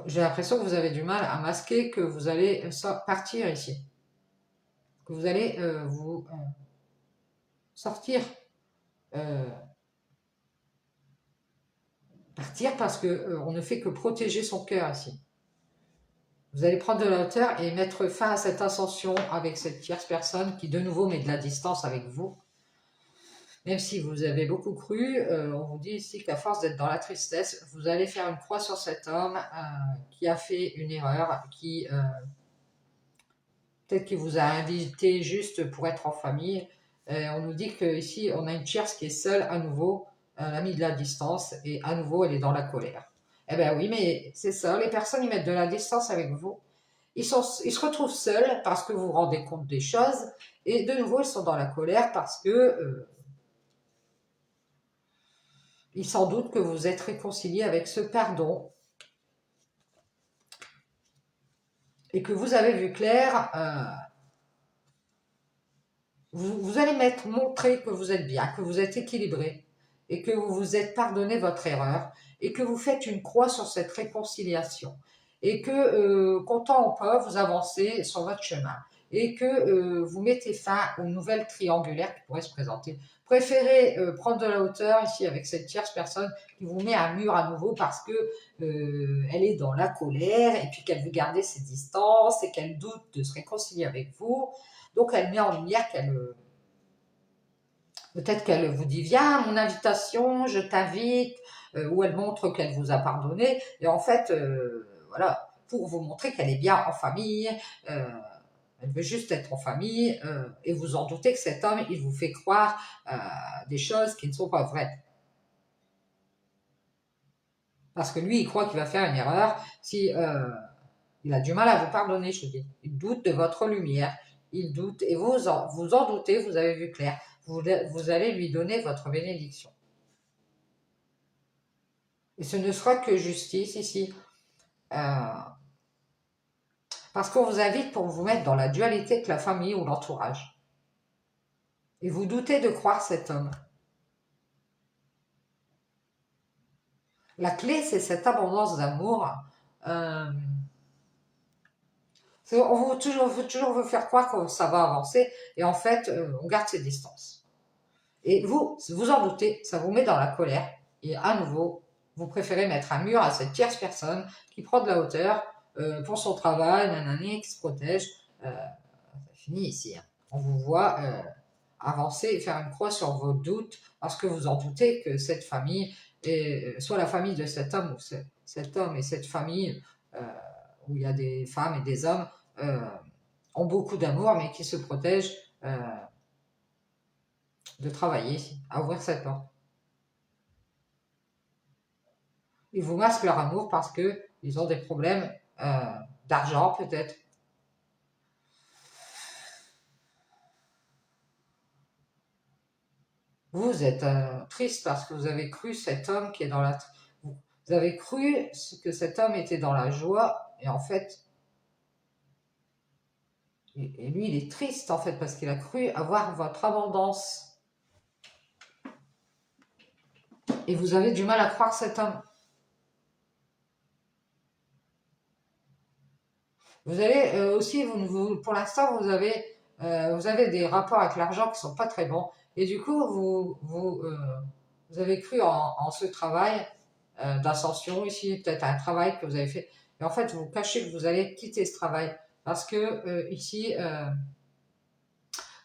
j'ai l'impression que vous avez du mal à masquer que vous allez partir ici. Que vous allez vous sortir, euh, partir parce que on ne fait que protéger son cœur ici. Vous allez prendre de la hauteur et mettre fin à cette ascension avec cette tierce personne qui de nouveau met de la distance avec vous. Même si vous avez beaucoup cru, on vous dit ici qu'à force d'être dans la tristesse, vous allez faire une croix sur cet homme qui a fait une erreur, qui peut-être qu'il vous a invité juste pour être en famille. On nous dit qu'ici, on a une tierce qui est seule à nouveau, elle a mis de la distance et à nouveau, elle est dans la colère. Eh bien oui, mais c'est ça, les personnes, ils mettent de la distance avec vous. Ils se retrouvent seuls parce que vous vous rendez compte des choses et de nouveau, ils sont dans la colère parce que ils s'en doutent que vous êtes réconciliés avec ce pardon et que vous avez vu clair. Vous allez montrer que vous êtes bien, que vous êtes équilibré et que vous vous êtes pardonné votre erreur et que vous faites une croix sur cette réconciliation et que, comptant en pas, vous avancez sur votre chemin. et que vous mettez fin aux nouvelles triangulaires qui pourraient se présenter. Préférez prendre de la hauteur ici avec cette tierce personne qui vous met un mur à nouveau parce que elle est dans la colère et puis qu'elle veut garder ses distances et qu'elle doute de se réconcilier avec vous. Donc elle met en lumière qu'elle... Peut-être qu'elle vous dit viens à mon invitation, je t'invite, ou elle montre qu'elle vous a pardonné. Et en fait, voilà, pour vous montrer qu'elle est bien en famille, elle veut juste être en famille, et vous en doutez que cet homme, il vous fait croire des choses qui ne sont pas vraies. Parce que lui, il croit qu'il va faire une erreur si il a du mal à vous pardonner, je vous dis. Il doute de votre lumière, il doute, et vous en doutez, vous avez vu clair. Vous allez lui donner votre bénédiction. Et ce ne sera que justice ici. Parce qu'on vous invite pour vous mettre dans la dualité avec la famille ou l'entourage. Et vous doutez de croire cet homme. La clé, c'est cette abondance d'amour. On veut toujours vous faire croire que ça va avancer. Et en fait, on garde ses distances. Et vous en doutez, ça vous met dans la colère. Et à nouveau, vous préférez mettre un mur à cette tierce personne qui prend de la hauteur pour son travail, nanani, qui se protège. C'est fini ici. Hein. On vous voit avancer et faire une croix sur vos doutes parce que vous en doutez que cette famille, soit la famille de cet homme ou cet homme et cette famille où il y a des femmes et des hommes ont beaucoup d'amour mais qui se protègent de travailler, à ouvrir cette porte. Ils vous masquent leur amour parce qu'ils ont des problèmes d'argent peut-être. Vous êtes triste parce que vous avez cru cet homme qui est dans la... Vous avez cru que cet homme était dans la joie et en fait... Et lui, il est triste en fait parce qu'il a cru avoir votre abondance. Et vous avez du mal à croire cet homme. Vous avez aussi, pour l'instant, vous avez des rapports avec l'argent qui sont pas très bons. Et du coup, vous avez cru en ce travail d'ascension ici, peut-être un travail que vous avez fait. Et en fait, vous cachez que vous allez quitter ce travail. Parce que ici,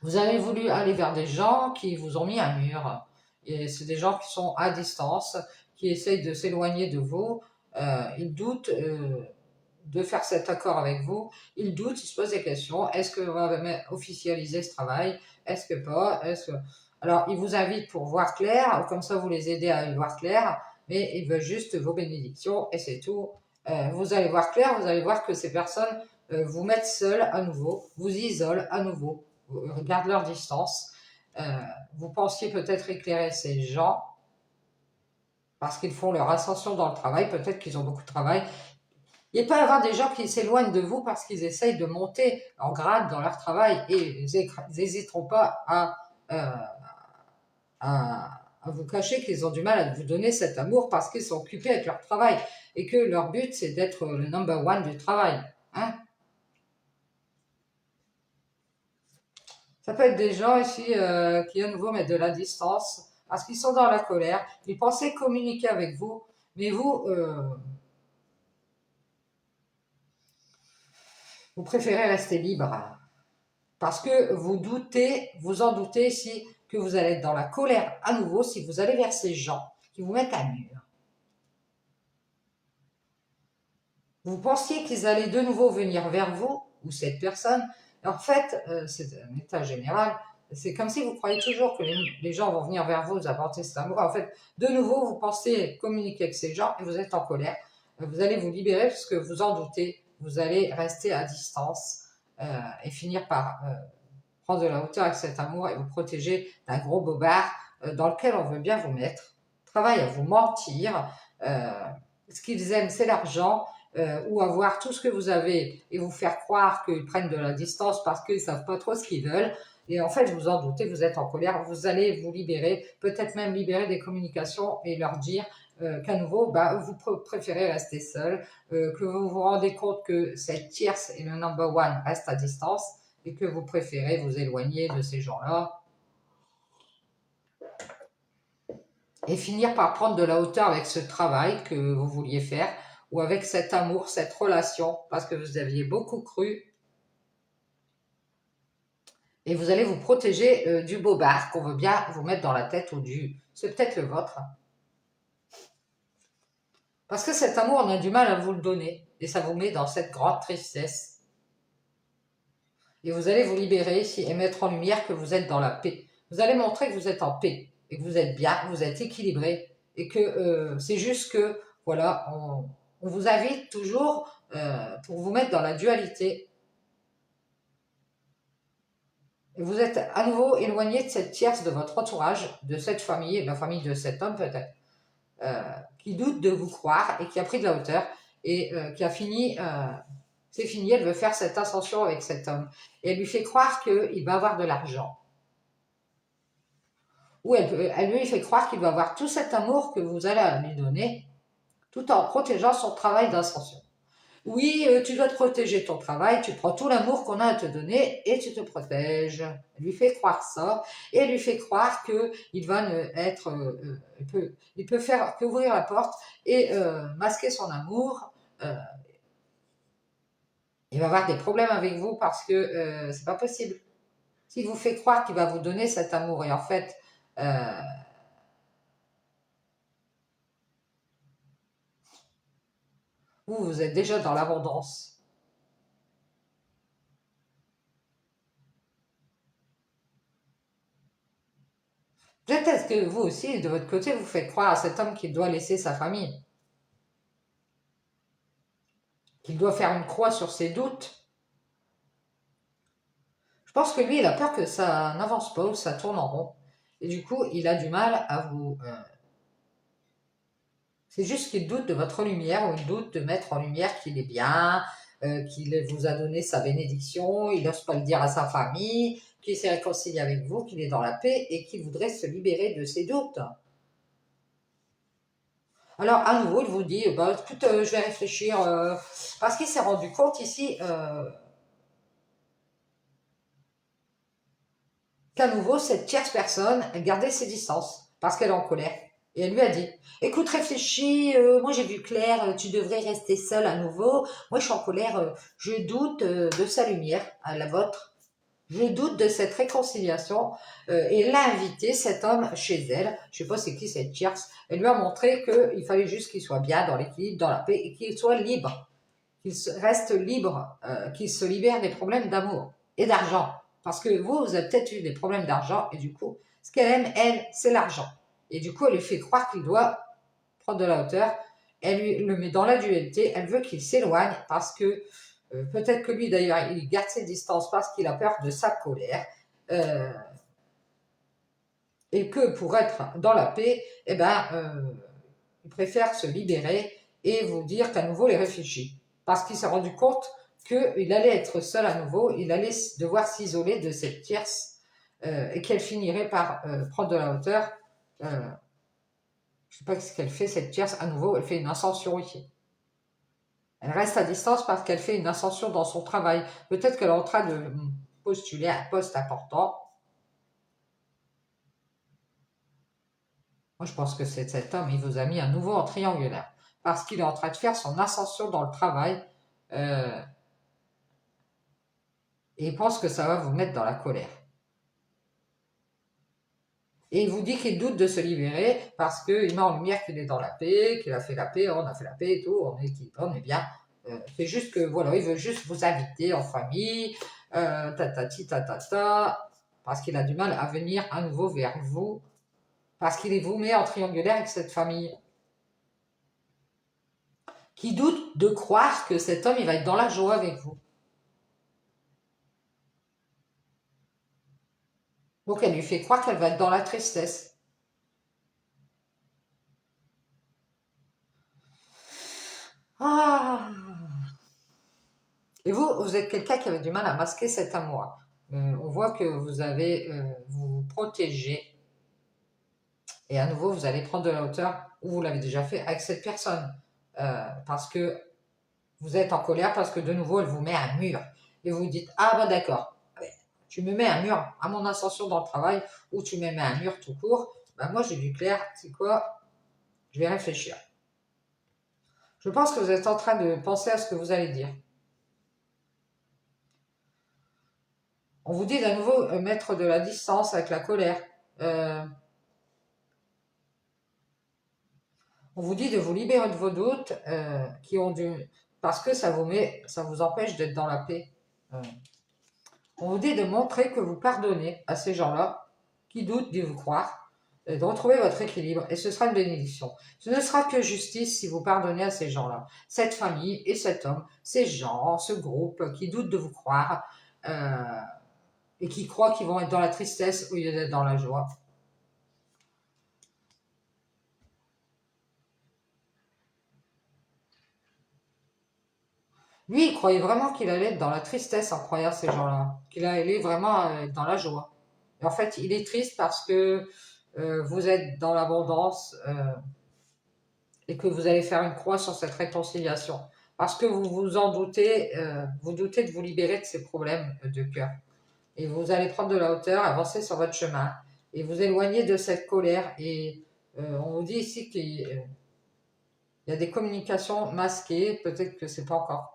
vous avez voulu aller vers des gens qui vous ont mis un mur. Et c'est des gens qui sont à distance, qui essayent de s'éloigner de vous. Ils doutent de faire cet accord avec vous. Ils doutent, ils se posent des questions. Est-ce qu'on va officialiser ce travail? Est-ce que pas? Alors, ils vous invitent pour voir clair, comme ça vous les aidez à y voir clair, mais ils veulent juste vos bénédictions et c'est tout. Vous allez voir clair, vous allez voir que ces personnes vous mettent seuls à nouveau, vous isolent à nouveau, gardent leur distance. Vous pensiez peut-être éclairer ces gens parce qu'ils font leur ascension dans le travail, peut-être qu'ils ont beaucoup de travail. Il peut y avoir des gens qui s'éloignent de vous parce qu'ils essayent de monter en grade dans leur travail et ils n'hésiteront pas à vous cacher qu'ils ont du mal à vous donner cet amour parce qu'ils sont occupés avec leur travail et que leur but c'est d'être le number one du travail. Hein? Ça peut être des gens ici qui à nouveau mettent de la distance parce qu'ils sont dans la colère. Ils pensaient communiquer avec vous, mais vous préférez rester libre parce que vous en doutez ici que vous allez être dans la colère à nouveau si vous allez vers ces gens qui vous mettent un mur. Vous pensiez qu'ils allaient de nouveau venir vers vous ou cette personne. En fait, c'est un état général. C'est comme si vous croyez toujours que les gens vont venir vers vous, vous apporter cet amour. En fait, de nouveau, vous pensez communiquer avec ces gens et vous êtes en colère. Vous allez vous libérer parce que vous en doutez. Vous allez rester à distance et finir par prendre de la hauteur avec cet amour et vous protéger d'un gros bobard dans lequel on veut bien vous mettre. Travaille à vous mentir. Ce qu'ils aiment, c'est l'argent. Ou avoir tout ce que vous avez et vous faire croire qu'ils prennent de la distance parce qu'ils ne savent pas trop ce qu'ils veulent. Et en fait, vous en doutez, vous êtes en colère, vous allez vous libérer, peut-être même libérer des communications et leur dire qu'à nouveau, vous préférez rester seul, que vous vous rendez compte que cette tierce et le number one restent à distance et que vous préférez vous éloigner de ces gens-là et finir par prendre de la hauteur avec ce travail que vous vouliez faire ou avec cet amour, cette relation, parce que vous aviez beaucoup cru. Et vous allez vous protéger du bobard qu'on veut bien vous mettre dans la tête ou du... C'est peut-être le vôtre. Parce que cet amour, on a du mal à vous le donner. Et ça vous met dans cette grande tristesse. Et vous allez vous libérer ici et mettre en lumière que vous êtes dans la paix. Vous allez montrer que vous êtes en paix. Et que vous êtes bien, que vous êtes équilibré. Et que c'est juste que, voilà, on vous invite toujours pour vous mettre dans la dualité. Et vous êtes à nouveau éloigné de cette tierce de votre entourage, de cette famille, de la famille de cet homme peut-être, qui doute de vous croire et qui a pris de la hauteur et qui a fini, c'est fini, elle veut faire cette ascension avec cet homme. Et elle lui fait croire qu'il va avoir de l'argent. Ou elle lui fait croire qu'il va avoir tout cet amour que vous allez lui donner, tout en protégeant son travail d'ascension. Oui, tu dois te protéger ton travail, tu prends tout l'amour qu'on a à te donner et tu te protèges. Elle lui fait croire ça et elle lui fait croire qu'il va être, il peut faire qu'ouvrir la porte et masquer son amour. Il va avoir des problèmes avec vous parce que c'est pas possible. S'il vous fait croire qu'il va vous donner cet amour et en fait, vous êtes déjà dans l'abondance. Peut-être que vous aussi, de votre côté, vous faites croire à cet homme qu'il doit laisser sa famille, qu'il doit faire une croix sur ses doutes. Je pense que lui, il a peur que ça n'avance pas ou ça tourne en rond. Et du coup, il a du mal à vous... C'est juste qu'il doute de votre lumière ou il doute de mettre en lumière qu'il est bien, qu'il vous a donné sa bénédiction, il n'ose pas le dire à sa famille, qu'il s'est réconcilié avec vous, qu'il est dans la paix et qu'il voudrait se libérer de ses doutes. Alors, à nouveau, il vous dit, bah, écoute, je vais réfléchir, parce qu'il s'est rendu compte ici qu'à nouveau, cette tierce personne gardait ses distances, parce qu'elle est en colère. Et elle lui a dit, écoute, réfléchis, moi j'ai vu clair, tu devrais rester seule à nouveau. Moi je suis en colère, je doute de sa lumière, à la vôtre. Je doute de cette réconciliation. Et elle a invité cet homme chez elle. Je sais pas c'est qui cette tierce. Elle lui a montré qu'il fallait juste qu'il soit bien dans l'équilibre, dans la paix et qu'il soit libre. Qu'il reste libre, qu'il se libère des problèmes d'amour et d'argent. Parce que vous avez peut-être eu des problèmes d'argent et du coup, ce qu'elle aime, elle, c'est l'argent. Et du coup, elle lui fait croire qu'il doit prendre de la hauteur. Elle lui le met dans la dualité. Elle veut qu'il s'éloigne parce que peut-être que lui, d'ailleurs, il garde ses distances parce qu'il a peur de sa colère. Et que pour être dans la paix, eh ben, il préfère se libérer et vous dire qu'à nouveau, il réfléchit. Parce qu'il s'est rendu compte qu'il allait être seul à nouveau, il allait devoir s'isoler de cette tierce et qu'elle finirait par prendre de la hauteur. Je ne sais pas ce qu'elle fait, cette tierce, à nouveau, elle fait une ascension ici. Elle reste à distance parce qu'elle fait une ascension dans son travail. Peut-être qu'elle est en train de postuler un poste important. Moi, je pense que c'est cet homme, il vous a mis à nouveau en triangulaire. Parce qu'il est en train de faire son ascension dans le travail. Et il pense que ça va vous mettre dans la colère. Et il vous dit qu'il doute de se libérer parce qu'il met en lumière qu'il est dans la paix, qu'il a fait la paix, on a fait la paix et tout, on est bien. C'est juste que, voilà, il veut juste vous inviter en famille, tatati, tatata, parce qu'il a du mal à venir à nouveau vers vous, parce qu'il vous met en triangulaire avec cette famille. Qui doute de croire que cet homme, il va être dans la joie avec vous. Donc elle lui fait croire qu'elle va être dans la tristesse. Ah. Et vous êtes quelqu'un qui avait du mal à masquer cet amour. On voit que vous avez vous protégé. Et à nouveau, vous allez prendre de la hauteur, ou vous l'avez déjà fait avec cette personne. Parce que vous êtes en colère, parce que de nouveau, elle vous met un mur. Et vous vous dites, ah ben d'accord, tu me mets un mur à mon ascension dans le travail ou tu me mets un mur tout court, ben moi j'ai du clair, c'est quoi? Je vais réfléchir. Je pense que vous êtes en train de penser à ce que vous allez dire. On vous dit d'à nouveau mettre de la distance avec la colère. On vous dit de vous libérer de vos doutes qui ont dû, parce que ça vous empêche d'être dans la paix. On vous dit de montrer que vous pardonnez à ces gens-là qui doutent de vous croire, de retrouver votre équilibre, et ce sera une bénédiction. Ce ne sera que justice si vous pardonnez à ces gens-là, cette famille et cet homme, ces gens, ce groupe qui doutent de vous croire et qui croient qu'ils vont être dans la tristesse au lieu d'être dans la joie. Lui, il croyait vraiment qu'il allait être dans la tristesse en croyant ces gens-là, qu'il allait vraiment être dans la joie. Et en fait, il est triste parce que vous êtes dans l'abondance et que vous allez faire une croix sur cette réconciliation. Parce que vous vous en doutez, vous doutez de vous libérer de ces problèmes de cœur. Et vous allez prendre de la hauteur, avancer sur votre chemin et vous éloigner de cette colère. Et on vous dit ici qu'il y a des communications masquées, peut-être que c'est pas encore.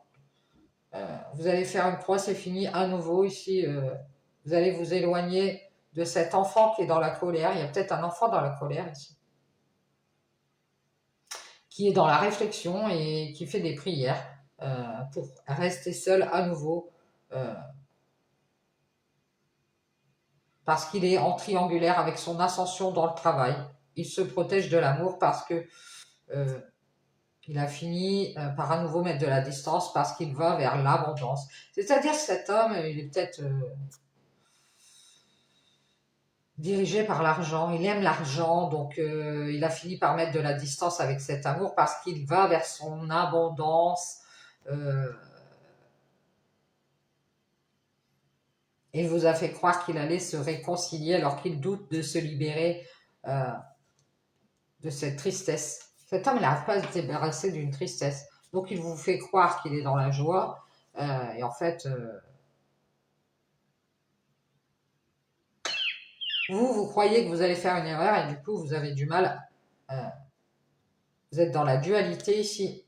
Vous allez faire une croix, c'est fini à nouveau ici. Vous allez vous éloigner de cet enfant qui est dans la colère. Il y a peut-être un enfant dans la colère ici, qui est dans la réflexion et qui fait des prières pour rester seul à nouveau, parce qu'il est en triangulaire avec son ascension dans le travail. Il se protège de l'amour parce que il a fini par à nouveau mettre de la distance parce qu'il va vers l'abondance. C'est-à-dire que cet homme, il est peut-être dirigé par l'argent, il aime l'argent, donc il a fini par mettre de la distance avec cet amour parce qu'il va vers son abondance et vous a fait croire qu'il allait se réconcilier alors qu'il doute de se libérer de cette tristesse. Cet homme n'arrive pas à se débarrasser d'une tristesse, donc il vous fait croire qu'il est dans la joie et en fait vous croyez que vous allez faire une erreur et du coup vous avez du mal. Vous êtes dans la dualité ici.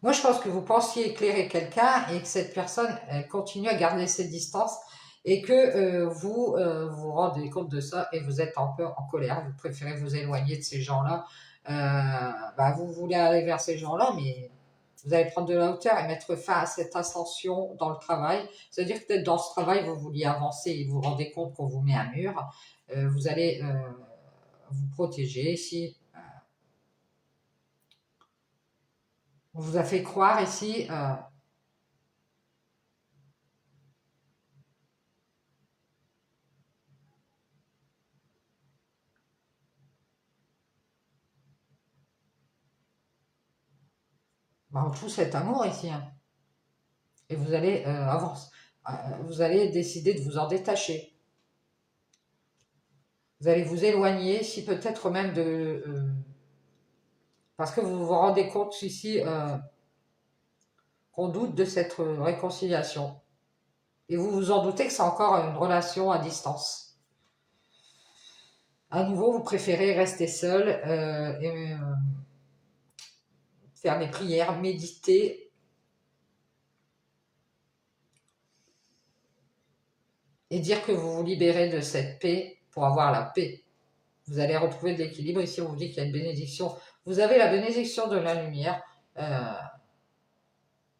Moi, je pense que vous pensiez éclairer quelqu'un et que cette personne continue à garder ses distances et que vous vous rendez compte de ça et vous êtes un peu en colère. Vous préférez vous éloigner de ces gens-là. Vous voulez aller vers ces gens-là, mais vous allez prendre de la hauteur et mettre fin à cette ascension dans le travail. C'est-à-dire que peut-être dans ce travail, vous vouliez avancer et vous vous rendez compte qu'on vous met un mur. Vous allez vous protéger ici. On vous a fait croire ici tout cet amour ici. Hein. Et vous allez avancer. Vous allez décider de vous en détacher. Vous allez vous éloigner, si peut-être même de... parce que vous vous rendez compte ici qu'on doute de cette réconciliation. Et vous vous en doutez que c'est encore une relation à distance. À nouveau, vous préférez rester seul et faire des prières, méditer. Et dire que vous vous libérez de cette paix pour avoir la paix. Vous allez retrouver de l'équilibre. Ici, on vous dit qu'il y a une bénédiction. Vous avez la bénédiction de la lumière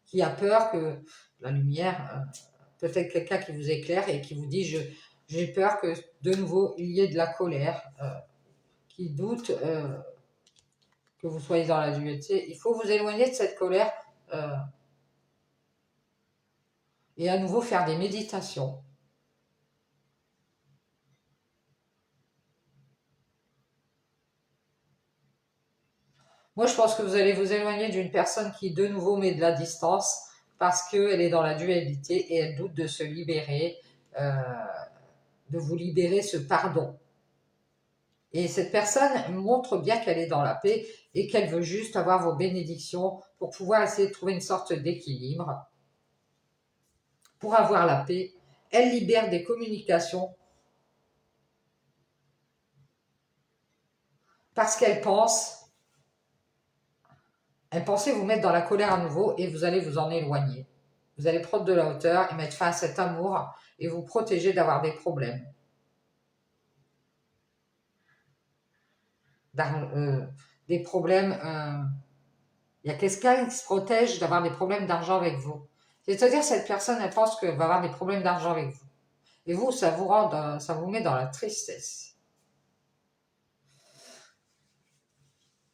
qui a peur que la lumière, peut-être quelqu'un qui vous éclaire et qui vous dit j'ai peur que de nouveau il y ait de la colère, qui doute que vous soyez dans la dualité. Il faut vous éloigner de cette colère et à nouveau faire des méditations. Moi, je pense que vous allez vous éloigner d'une personne qui, de nouveau, met de la distance parce qu'elle est dans la dualité et elle doute de se libérer de vous libérer ce pardon. Et cette personne montre bien qu'elle est dans la paix et qu'elle veut juste avoir vos bénédictions pour pouvoir essayer de trouver une sorte d'équilibre. Pour avoir la paix, elle libère des communications parce elle pensait vous mettre dans la colère à nouveau et vous allez vous en éloigner. Vous allez prendre de la hauteur et mettre fin à cet amour et vous protéger d'avoir des problèmes. Des problèmes, il y a quelqu'un qui se protège d'avoir des problèmes d'argent avec vous. C'est-à-dire cette personne, elle pense qu'elle va avoir des problèmes d'argent avec vous. Et vous, ça vous met dans la tristesse.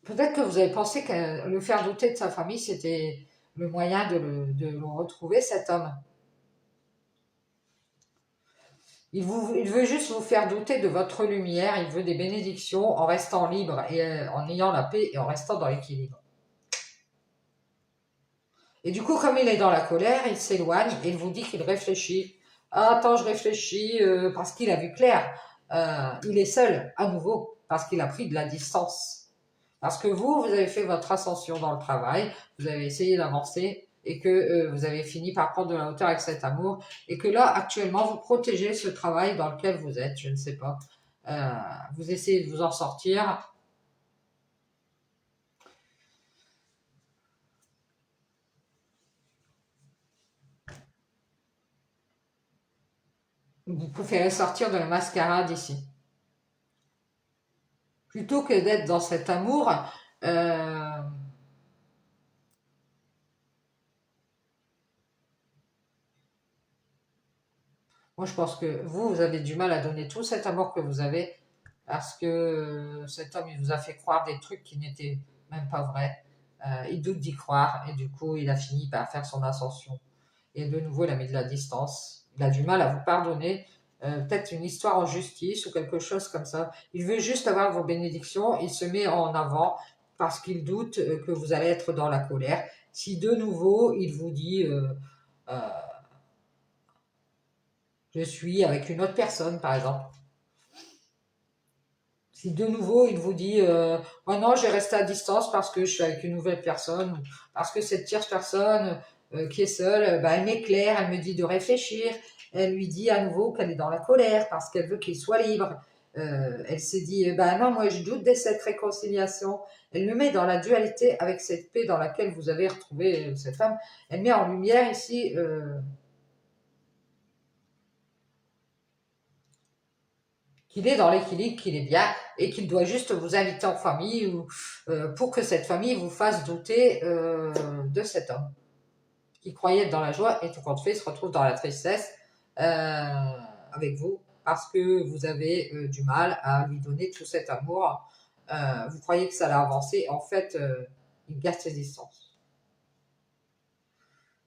Peut-être que vous avez pensé que le faire douter de sa famille, c'était le moyen de le retrouver, cet homme. Il veut juste vous faire douter de votre lumière, il veut des bénédictions en restant libre et en ayant la paix et en restant dans l'équilibre. Et du coup, comme il est dans la colère, il s'éloigne et il vous dit qu'il réfléchit. Ah, attends, je réfléchis parce qu'il a vu clair. Il est seul à nouveau parce qu'il a pris de la distance. Parce que vous avez fait votre ascension dans le travail, vous avez essayé d'avancer et que vous avez fini par prendre de la hauteur avec cet amour et que là, actuellement, vous protégez ce travail dans lequel vous êtes, je ne sais pas. Vous essayez de vous en sortir. Vous préférez sortir de la mascarade ici. Plutôt que d'être dans cet amour, moi je pense que vous avez du mal à donner tout cet amour que vous avez parce que cet homme il vous a fait croire des trucs qui n'étaient même pas vrais. Il doute d'y croire et du coup il a fini par faire son ascension. Et de nouveau il a mis de la distance. Il a du mal à vous pardonner. Peut-être une histoire en justice ou quelque chose comme ça. Il veut juste avoir vos bénédictions. Il se met en avant parce qu'il doute que vous allez être dans la colère. Si de nouveau il vous dit euh, je suis avec une autre personne par exemple. Si de nouveau il vous dit oh non, je vais rester à distance parce que je suis avec une nouvelle personne, ou parce que cette tierce personne qui est seule, bah, elle m'éclaire, elle me dit de réfléchir, elle lui dit à nouveau qu'elle est dans la colère parce qu'elle veut qu'il soit libre. Elle s'est dit bah non, moi je doute de cette réconciliation. Elle le met dans la dualité avec cette paix dans laquelle vous avez retrouvé cette femme. Elle met en lumière ici qu'il est dans l'équilibre, qu'il est bien et qu'il doit juste vous inviter en famille ou, pour que cette famille vous fasse douter de cet homme qui croyait être dans la joie et tout compte fait se retrouve dans la tristesse avec vous parce que vous avez du mal à lui donner tout cet amour. Vous croyez que ça l'a avancé, en fait, il garde ses distances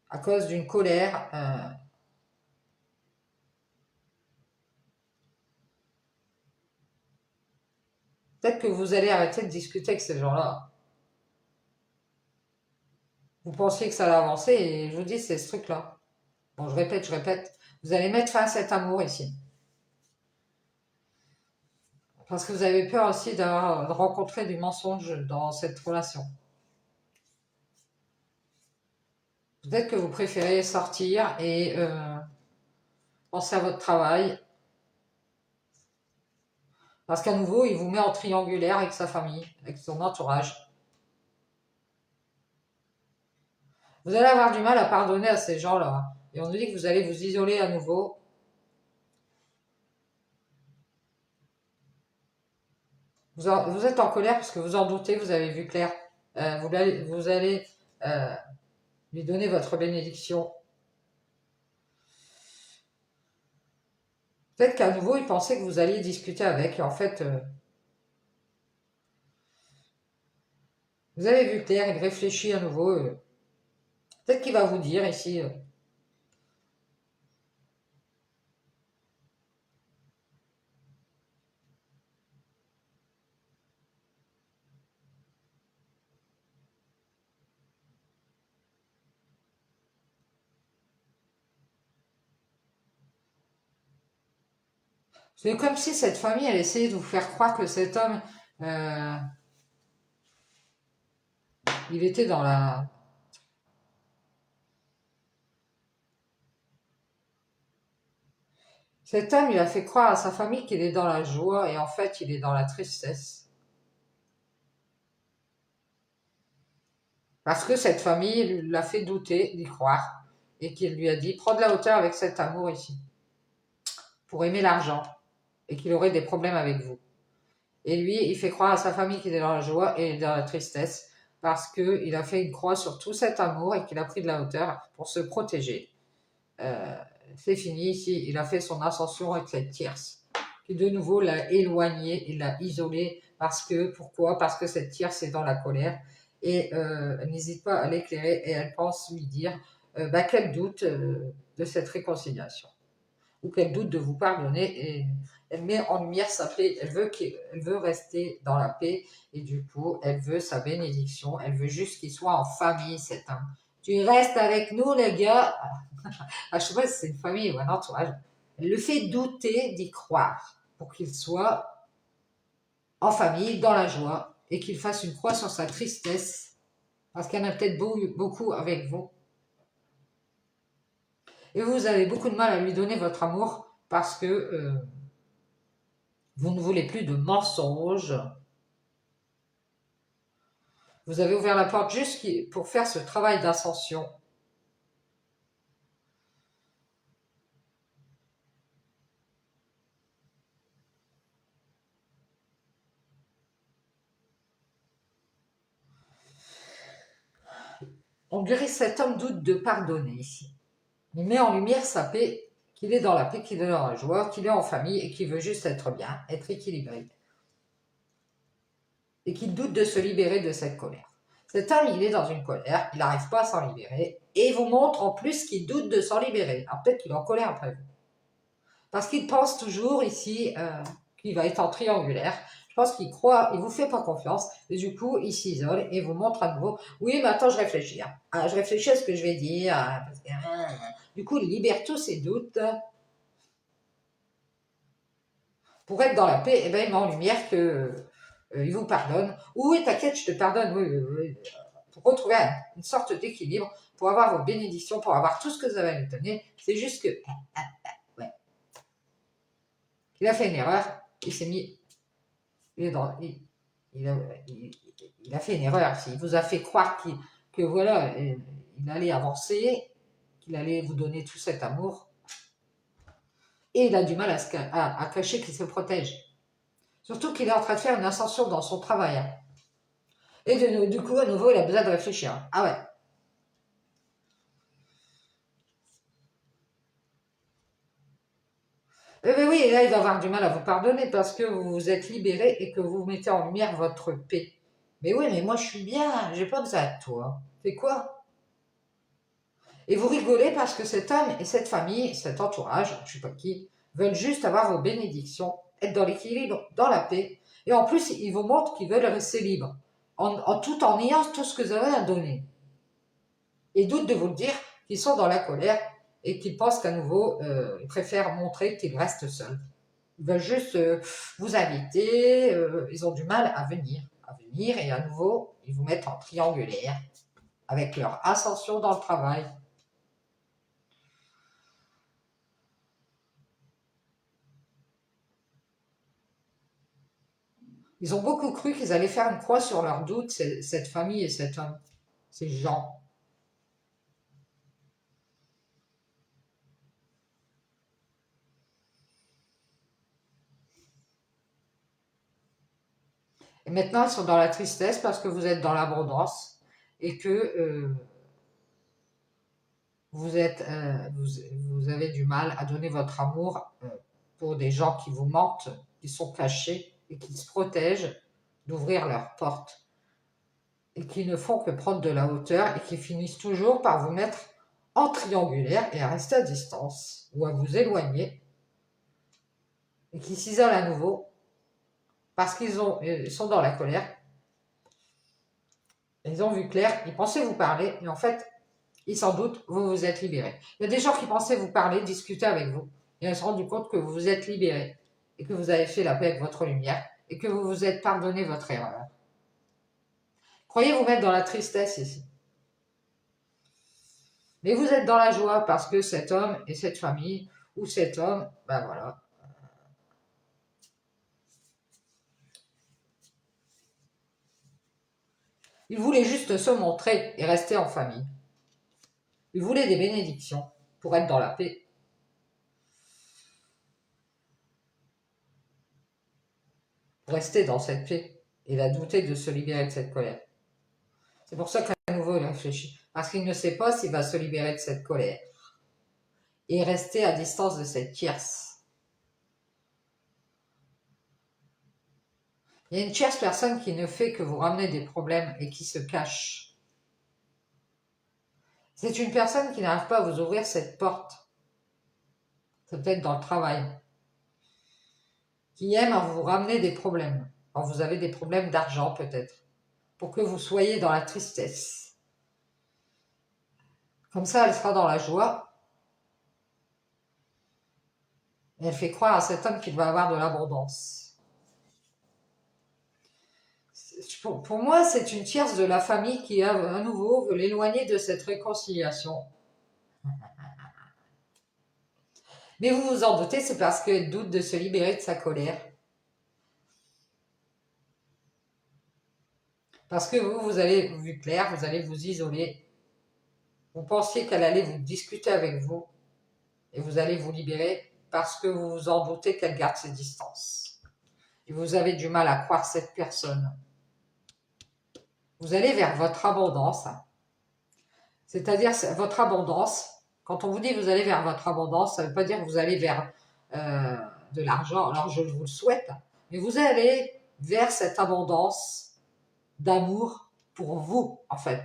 à cause d'une colère. Peut-être que vous allez arrêter de discuter avec ces gens-là. Vous pensiez que ça allait avancer et je vous dis, c'est ce truc-là. Bon, je répète. Vous allez mettre fin à cet amour ici. Parce que vous avez peur aussi de rencontrer du mensonge dans cette relation. Peut-être que vous préférez sortir et penser à votre travail. Parce qu'à nouveau, il vous met en triangulaire avec sa famille, avec son entourage. Vous allez avoir du mal à pardonner à ces gens-là. Et on nous dit que vous allez vous isoler à nouveau. Vous êtes en colère parce que vous en doutez, vous avez vu clair. Vous allez lui donner votre bénédiction. Peut-être qu'à nouveau, il pensait que vous alliez discuter avec. Et en fait, vous avez vu clair, il réfléchit à nouveau. Peut-être qu'il va vous dire ici. C'est comme si cette famille, elle essayait de vous faire croire que cet homme, euh, il était dans la... Cet homme, il a fait croire à sa famille qu'il est dans la joie et en fait, il est dans la tristesse. Parce que cette famille l'a fait douter d'y croire et qu'il lui a dit prends de la hauteur avec cet amour ici pour aimer l'argent et qu'il aurait des problèmes avec vous. Et lui, il fait croire à sa famille qu'il est dans la joie et dans la tristesse parce qu'il a fait une croix sur tout cet amour et qu'il a pris de la hauteur pour se protéger. Euh, c'est fini ici, il a fait son ascension avec cette tierce qui de nouveau l'a éloigné, il l'a isolé parce que, pourquoi? Parce que cette tierce est dans la colère et elle n'hésite pas à l'éclairer et elle pense lui dire qu'elle doute de cette réconciliation ou qu'elle doute de vous pardonner et elle met en lumière sa paix, elle veut rester dans la paix et du coup elle veut sa bénédiction, elle veut juste qu'il soit en famille cet homme. Tu restes avec nous les gars. Je sais pas si c'est une famille ou un entourage. Elle le fait douter d'y croire pour qu'il soit en famille, dans la joie et qu'il fasse une croix sur sa tristesse parce qu'il y en a peut-être beaucoup avec vous. Et vous avez beaucoup de mal à lui donner votre amour parce que vous ne voulez plus de mensonges. Vous avez ouvert la porte juste pour faire ce travail d'ascension. On dirait que cet homme doute de pardonner ici. Il met en lumière sa paix, qu'il est dans la paix, qu'il est dans la joie, qu'il est en famille et qu'il veut juste être bien, être équilibré. Et qu'il doute de se libérer de cette colère. Cet homme, il est dans une colère, il n'arrive pas à s'en libérer, et il vous montre en plus qu'il doute de s'en libérer. Alors peut-être qu'il est en colère après vous. Parce qu'il pense toujours ici qu'il va être en triangulaire. Je pense qu'il croit, il vous fait pas confiance, et du coup, il s'isole et vous montre à nouveau, oui, mais attends, je réfléchis. Je réfléchis à ce que je vais dire. Du coup, il libère tous ses doutes. Pour être dans la paix, il met en lumière que il vous pardonne. Oui, t'inquiète, je te pardonne. Oui. Pour retrouver une sorte d'équilibre, pour avoir vos bénédictions, pour avoir tout ce que vous avez à nous donner. C'est juste que, ouais. Il a fait une erreur, il s'est mis, il a fait une erreur. Il vous a fait croire que voilà, il allait avancer, qu'il allait vous donner tout cet amour. Et il a du mal à cacher qu'il se protège. Surtout qu'il est en train de faire une ascension dans son travail. Et du coup, à nouveau, il a besoin de réfléchir. Ah ouais. Oui, et là, il va avoir du mal à vous pardonner parce que vous vous êtes libéré et que vous mettez en lumière votre paix. Mais oui, mais moi, je suis bien, j'ai pas besoin de toi. C'est quoi? Et vous rigolez parce que cet homme et cette famille, cet entourage, je sais pas qui, veulent juste avoir vos bénédictions, être dans l'équilibre, dans la paix. Et en plus, ils vous montrent qu'ils veulent rester libres, tout en ayant tout ce que vous avez à donner. Et doutent de vous le dire qu'ils sont dans la colère et qu'ils pensent qu'à nouveau, ils préfèrent montrer qu'ils restent seuls. Ils veulent juste vous inviter, ils ont du mal à venir et à nouveau, ils vous mettent en triangulaire avec leur ascension dans le travail. Ils ont beaucoup cru qu'ils allaient faire une croix sur leurs doutes, cette famille et cet homme, ces gens. Et maintenant, ils sont dans la tristesse parce que vous êtes dans l'abondance et que vous avez du mal à donner votre amour pour des gens qui vous mentent, qui sont cachés et qui se protègent d'ouvrir leurs portes et qui ne font que prendre de la hauteur et qui finissent toujours par vous mettre en triangulaire et à rester à distance ou à vous éloigner et qui s'isolent à nouveau parce qu'ils sont dans la colère. Ils ont vu clair, ils pensaient vous parler, mais en fait, ils s'en doutent, vous vous êtes libéré. Il y a des gens qui pensaient vous parler, discuter avec vous, et ils se sont rendus compte que vous vous êtes libéré et que vous avez fait la paix avec votre lumière et que vous vous êtes pardonné votre erreur. Croyez vous mettre dans la tristesse ici. Mais vous êtes dans la joie parce que cet homme et cette famille, ou cet homme, ben voilà. Il voulait juste se montrer et rester en famille. Il voulait des bénédictions pour être dans la paix. Pour rester dans cette paix. Il a douté de se libérer de cette colère. C'est pour ça qu'à nouveau il réfléchit. Parce qu'il ne sait pas s'il va se libérer de cette colère. Et rester à distance de cette tierce. Il y a une tierce personne qui ne fait que vous ramener des problèmes et qui se cache. C'est une personne qui n'arrive pas à vous ouvrir cette porte. C'est peut-être dans le travail. Qui aime à vous ramener des problèmes. Quand vous avez des problèmes d'argent peut-être. Pour que vous soyez dans la tristesse. Comme ça, elle sera dans la joie. Et elle fait croire à cet homme qu'il va avoir de l'abondance. Pour moi, c'est une tierce de la famille qui, à nouveau, veut l'éloigner de cette réconciliation. Mais vous vous en doutez, c'est parce qu'elle doute de se libérer de sa colère. Parce que vous avez vu clair, vous allez vous isoler. Vous pensiez qu'elle allait vous discuter avec vous et vous allez vous libérer parce que vous vous en doutez qu'elle garde ses distances. Et vous avez du mal à croire cette personne. Vous allez vers votre abondance. C'est-à-dire votre abondance. Quand on vous dit vous allez vers votre abondance, ça ne veut pas dire que vous allez vers de l'argent. Alors je vous le souhaite. Mais vous allez vers cette abondance d'amour pour vous, en fait.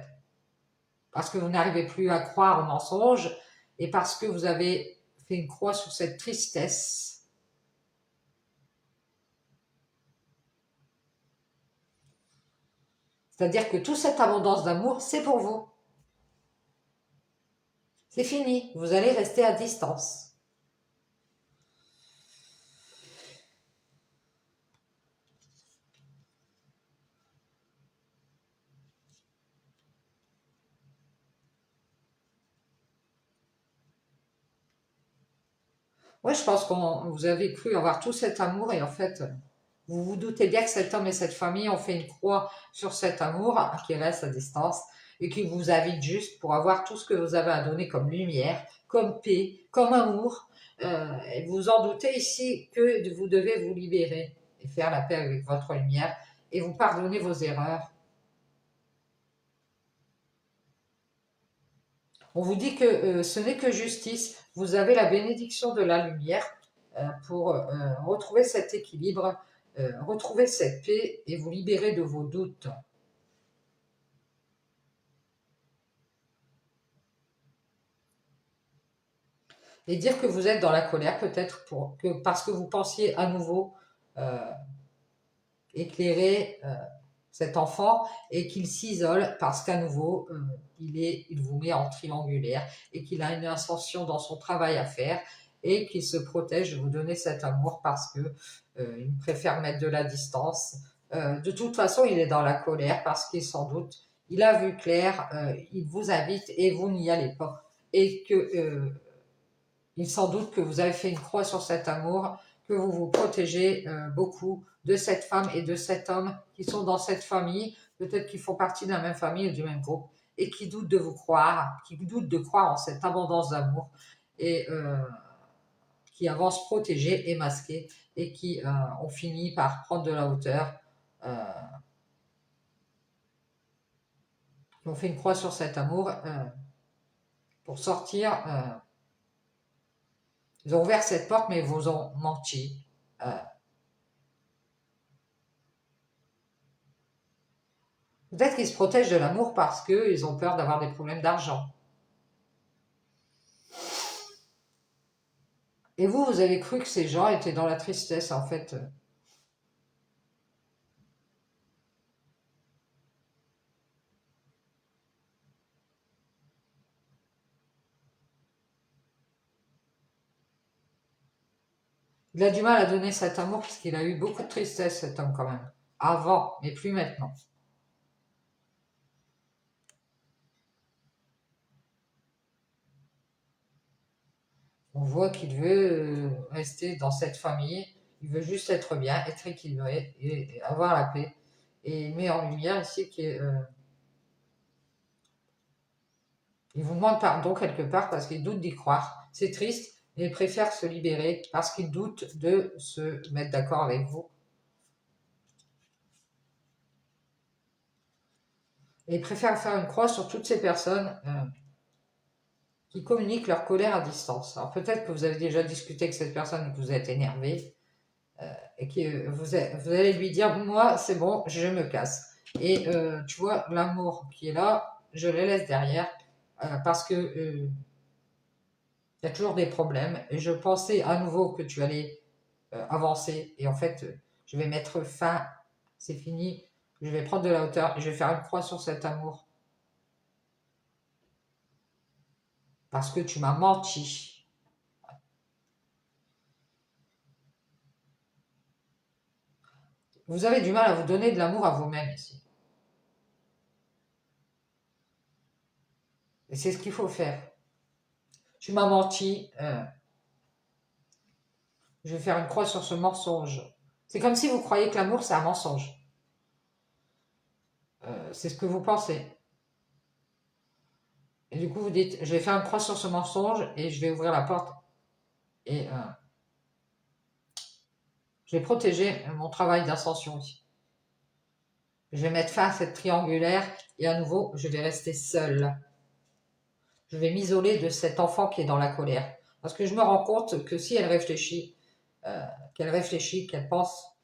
Parce que vous n'arrivez plus à croire aux mensonges et parce que vous avez fait une croix sur cette tristesse. C'est-à-dire que toute cette abondance d'amour, c'est pour vous. C'est fini, vous allez rester à distance. Oui, je pense que vous avez cru avoir tout cet amour et en fait, vous vous doutez bien que cet homme et cette famille ont fait une croix sur cet amour qui reste à distance et qui vous invite juste pour avoir tout ce que vous avez à donner comme lumière, comme paix, comme amour. Et vous en doutez ici que vous devez vous libérer et faire la paix avec votre lumière et vous pardonner vos erreurs. On vous dit que ce n'est que justice. Vous avez la bénédiction de la lumière pour retrouver cet équilibre, retrouver cette paix et vous libérer de vos doutes. Et dire que vous êtes dans la colère peut-être parce que vous pensiez à nouveau euh, éclairer cet enfant et qu'il s'isole parce qu'à nouveau il vous met en triangulaire et qu'il a une ascension dans son travail à faire et qu'il se protège de vous donner cet amour parce que il préfère mettre de la distance. De toute façon, il est dans la colère parce qu'il sans doute, il a vu clair, il vous invite et vous n'y allez pas. Et que il sans doute que vous avez fait une croix sur cet amour, que vous vous protégez beaucoup de cette femme et de cet homme qui sont dans cette famille, peut-être qu'ils font partie de la même famille ou du même groupe, et qui doutent de vous croire, qui doutent de croire en cette abondance d'amour, et qui avancent protégés et masqués, et qui ont fini par prendre de la hauteur, qui ont fait une croix sur cet amour pour sortir. Ils ont ouvert cette porte, mais ils vous ont menti. Peut-être qu'ils se protègent de l'amour parce qu'ils ont peur d'avoir des problèmes d'argent. Et vous avez cru que ces gens étaient dans la tristesse, en fait. Il a du mal à donner cet amour parce qu'il a eu beaucoup de tristesse, cet homme, quand même. Avant, mais plus maintenant. On voit qu'il veut rester dans cette famille. Il veut juste être bien, être équilibré et avoir la paix. Et il met en lumière ici qu'il il vous demande pardon quelque part parce qu'il doute d'y croire. C'est triste, mais il préfère se libérer parce qu'il doute de se mettre d'accord avec vous. Et il préfère faire une croix sur toutes ces personnes qui communiquent leur colère à distance. Alors peut-être que vous avez déjà discuté avec cette personne et que vous êtes énervé et que vous allez lui dire, moi c'est bon, je me casse. Et tu vois, l'amour qui est là, je le laisse derrière parce que il y a toujours des problèmes. Et je pensais à nouveau que tu allais avancer. Et en fait, je vais mettre fin. C'est fini. Je vais prendre de la hauteur et je vais faire une croix sur cet amour. Parce que tu m'as menti. Vous avez du mal à vous donner de l'amour à vous-même ici. Et c'est ce qu'il faut faire. Tu m'as menti. Je vais faire une croix sur ce mensonge. C'est comme si vous croyez que l'amour, c'est un mensonge. C'est ce que vous pensez. Et du coup, vous dites, je vais faire une croix sur ce mensonge et je vais ouvrir la porte. Et je vais protéger mon travail d'ascension ici. Je vais mettre fin à cette triangulaire et à nouveau, je vais rester seule. Je vais m'isoler de cet enfant qui est dans la colère. Parce que je me rends compte que si elle réfléchit, qu'elle pense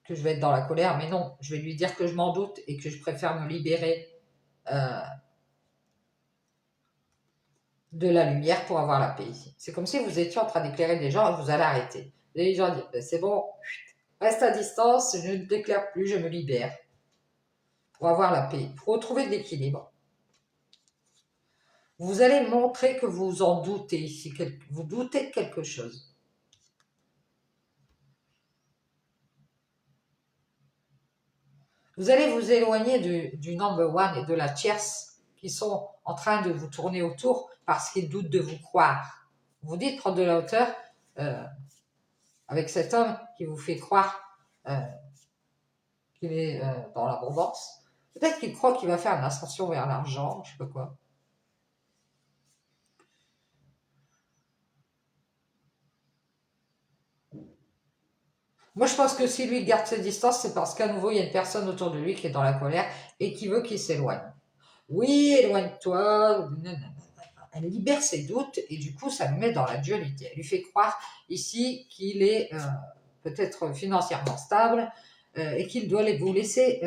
que je vais être dans la colère, mais non, je vais lui dire que je m'en doute et que je préfère me libérer de la lumière pour avoir la paix ici. C'est comme si vous étiez en train d'éclairer des gens et vous allez arrêter. Et les gens disent, c'est bon, reste à distance, je ne t'éclaire plus, je me libère. Pour avoir la paix, pour retrouver de l'équilibre. Vous allez montrer que vous en doutez, si vous doutez de quelque chose. Vous allez vous éloigner du number one et de la tierce qui sont en train de vous tourner autour parce qu'ils doutent de vous croire. Vous dites prendre de la hauteur avec cet homme qui vous fait croire qu'il est dans l'abondance. Peut-être qu'il croit qu'il va faire une ascension vers l'argent, je sais pas quoi. Moi, je pense que si lui garde ses distances, c'est parce qu'à nouveau, il y a une personne autour de lui qui est dans la colère et qui veut qu'il s'éloigne. Oui, éloigne-toi. Elle libère ses doutes et du coup, ça le met dans la dualité. Elle lui fait croire ici qu'il est peut-être financièrement stable et qu'il doit vous laisser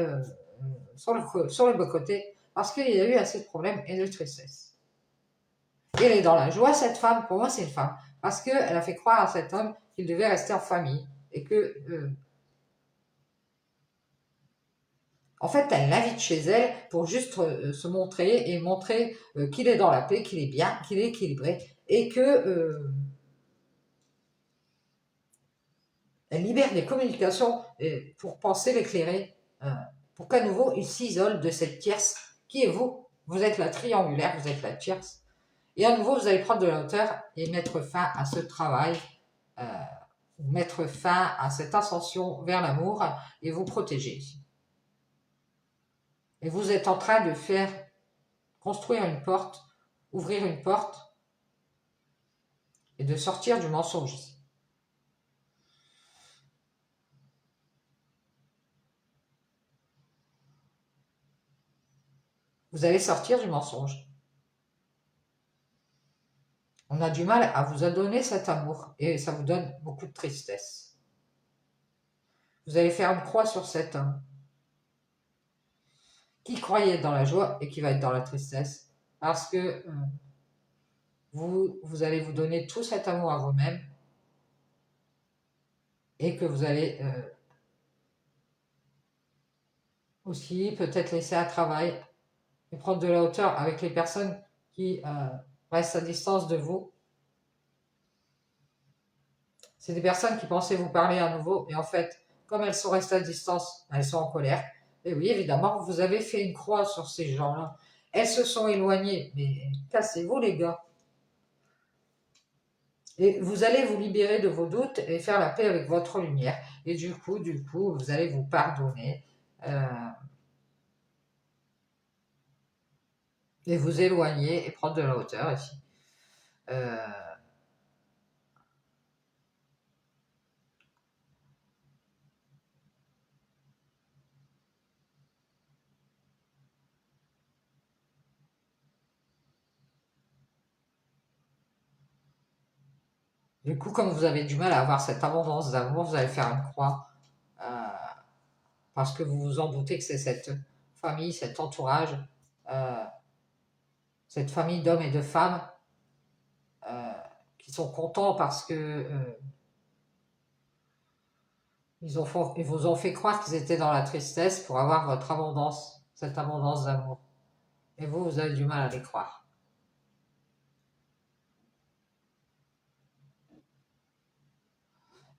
sur le bon côté parce qu'il y a eu assez de problèmes et de tristesse. Et elle est dans la joie, cette femme. Pour moi, c'est une femme. Parce qu'elle a fait croire à cet homme qu'il devait rester en famille et que en fait, elle l'invite chez elle pour juste se montrer et montrer qu'il est dans la paix, qu'il est bien, qu'il est équilibré et que elle libère des communications pour penser l'éclairer, pour qu'à nouveau il s'isole de cette tierce qui est vous. Vous êtes la triangulaire, vous êtes la tierce. Et à nouveau, vous allez prendre de la hauteur et mettre fin à ce travail, mettre fin à cette ascension vers l'amour et vous protéger. Et vous êtes en train de faire construire une porte, ouvrir une porte et de sortir du mensonge. Vous allez sortir du mensonge. On a du mal à vous donner cet amour et ça vous donne beaucoup de tristesse. Vous allez faire une croix sur cet homme qui croyait dans la joie et qui va être dans la tristesse parce que vous allez vous donner tout cet amour à vous-même et que vous allez aussi peut-être laisser un travail et prendre de la hauteur avec les personnes qui restent à distance de vous. C'est des personnes qui pensaient vous parler à nouveau, et en fait, comme elles sont restées à distance, elles sont en colère. Et oui, évidemment, vous avez fait une croix sur ces gens-là. Elles se sont éloignées, mais cassez-vous les gars. Et vous allez vous libérer de vos doutes et faire la paix avec votre lumière. Et du coup, vous allez vous pardonner et vous éloigner et prendre de la hauteur ici. Du coup, comme vous avez du mal à avoir cette abondance d'amour, vous allez faire une croix parce que vous vous en doutez que c'est cette famille, cet entourage, euh, cette famille d'hommes et de femmes euh, qui sont contents parce que ils vous ont fait croire qu'ils étaient dans la tristesse pour avoir votre abondance, cette abondance d'amour. Et vous, vous avez du mal à les croire.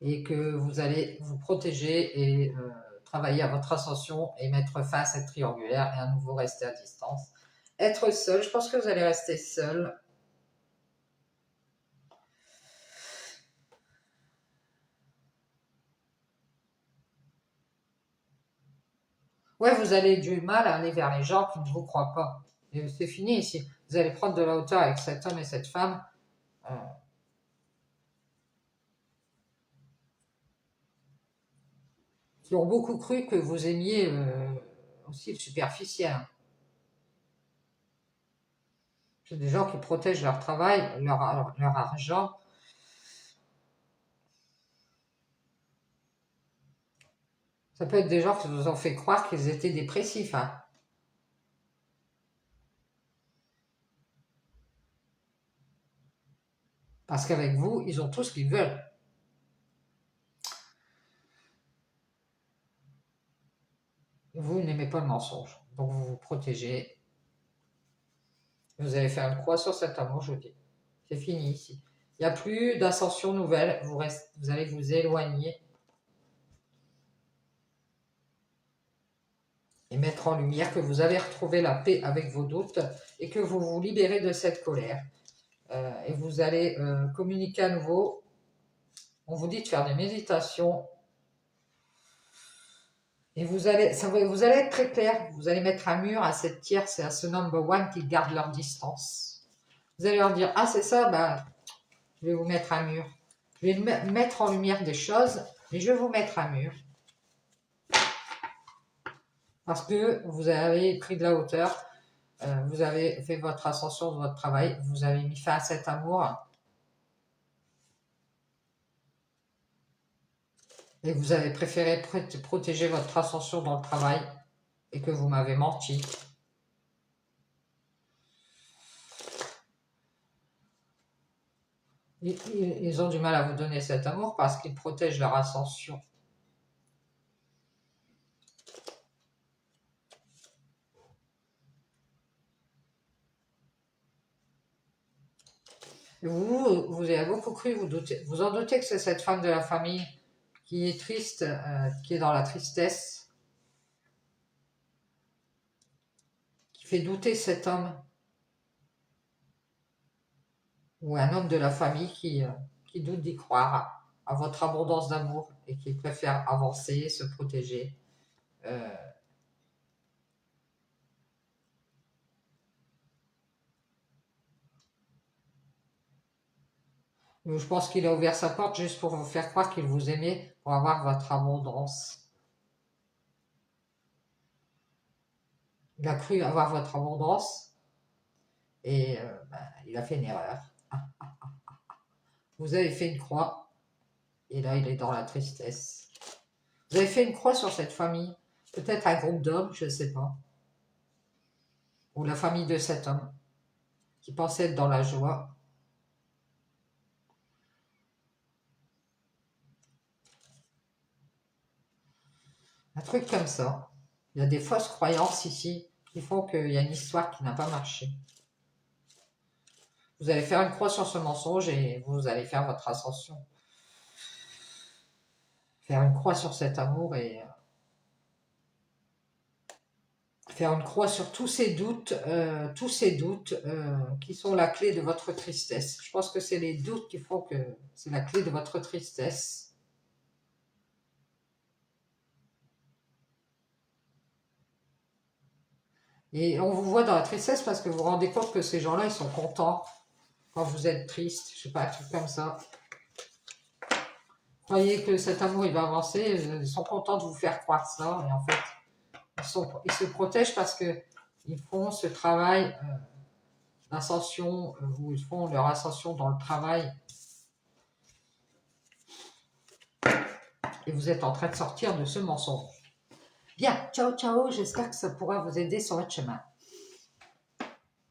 Et que vous allez vous protéger et travailler à votre ascension et mettre fin à cette triangulaire et à nouveau rester à distance. Être seul, je pense que vous allez rester seul. Ouais, vous avez du mal à aller vers les gens qui ne vous croient pas. Et c'est fini ici. Vous allez prendre de la hauteur avec cet homme et cette femme. Euh, qui ont beaucoup cru que vous aimiez aussi le superficiel. C'est des gens qui protègent leur travail, leur argent. Ça peut être des gens qui vous ont fait croire qu'ils étaient dépressifs. Hein. Parce qu'avec vous, ils ont tout ce qu'ils veulent. Vous n'aimez pas le mensonge. Donc vous vous protégez. Vous allez faire une croix sur cet amour, je dis. C'est fini ici. Il n'y a plus d'ascension nouvelle. Vous allez vous éloigner et mettre en lumière que vous avez retrouvé la paix avec vos doutes et que vous vous libérez de cette colère. Et vous allez communiquer à nouveau. On vous dit de faire des méditations. Et vous allez être très clair. Vous allez mettre un mur à cette tierce et à ce number one qui gardent leur distance. Vous allez leur dire, ah c'est ça, bah, je vais vous mettre un mur. Je vais mettre en lumière des choses, mais je vais vous mettre un mur. Parce que vous avez pris de la hauteur, vous avez fait votre ascension de votre travail, vous avez mis fin à cet amour. Et vous avez préféré protéger votre ascension dans le travail et que vous m'avez menti. Ils ont du mal à vous donner cet amour parce qu'ils protègent leur ascension. Vous avez beaucoup cru, vous en doutez que c'est cette femme de la famille qui est triste, qui est dans la tristesse, qui fait douter cet homme, ou un homme de la famille qui doute d'y croire à votre abondance d'amour et qui préfère avancer, se protéger. Je pense qu'il a ouvert sa porte juste pour vous faire croire qu'il vous aimait, pour avoir votre abondance. Il a cru avoir votre abondance et il a fait une erreur. Vous avez fait une croix et là il est dans la tristesse. Vous avez fait une croix sur cette famille, peut-être un groupe d'hommes, je ne sais pas, ou la famille de cet homme qui pensait être dans la joie. Un truc comme ça. Il y a des fausses croyances ici qui font qu'il y a une histoire qui n'a pas marché. Vous allez faire une croix sur ce mensonge et vous allez faire votre ascension. faire une croix sur cet amour et faire une croix sur tous ces doutes qui sont la clé de votre tristesse. Je pense que c'est les doutes qui font que c'est la clé de votre tristesse. Et on vous voit dans la tristesse parce que vous vous rendez compte que ces gens-là, ils sont contents quand vous êtes triste. Je sais pas, un truc comme ça. Croyez que cet amour, il va avancer. Ils sont contents de vous faire croire ça. Et en fait, ils se protègent parce que ils font ce travail d'ascension, où ils font leur ascension dans le travail. Et vous êtes en train de sortir de ce mensonge. Bien, ciao, ciao. J'espère que ça pourra vous aider sur votre chemin.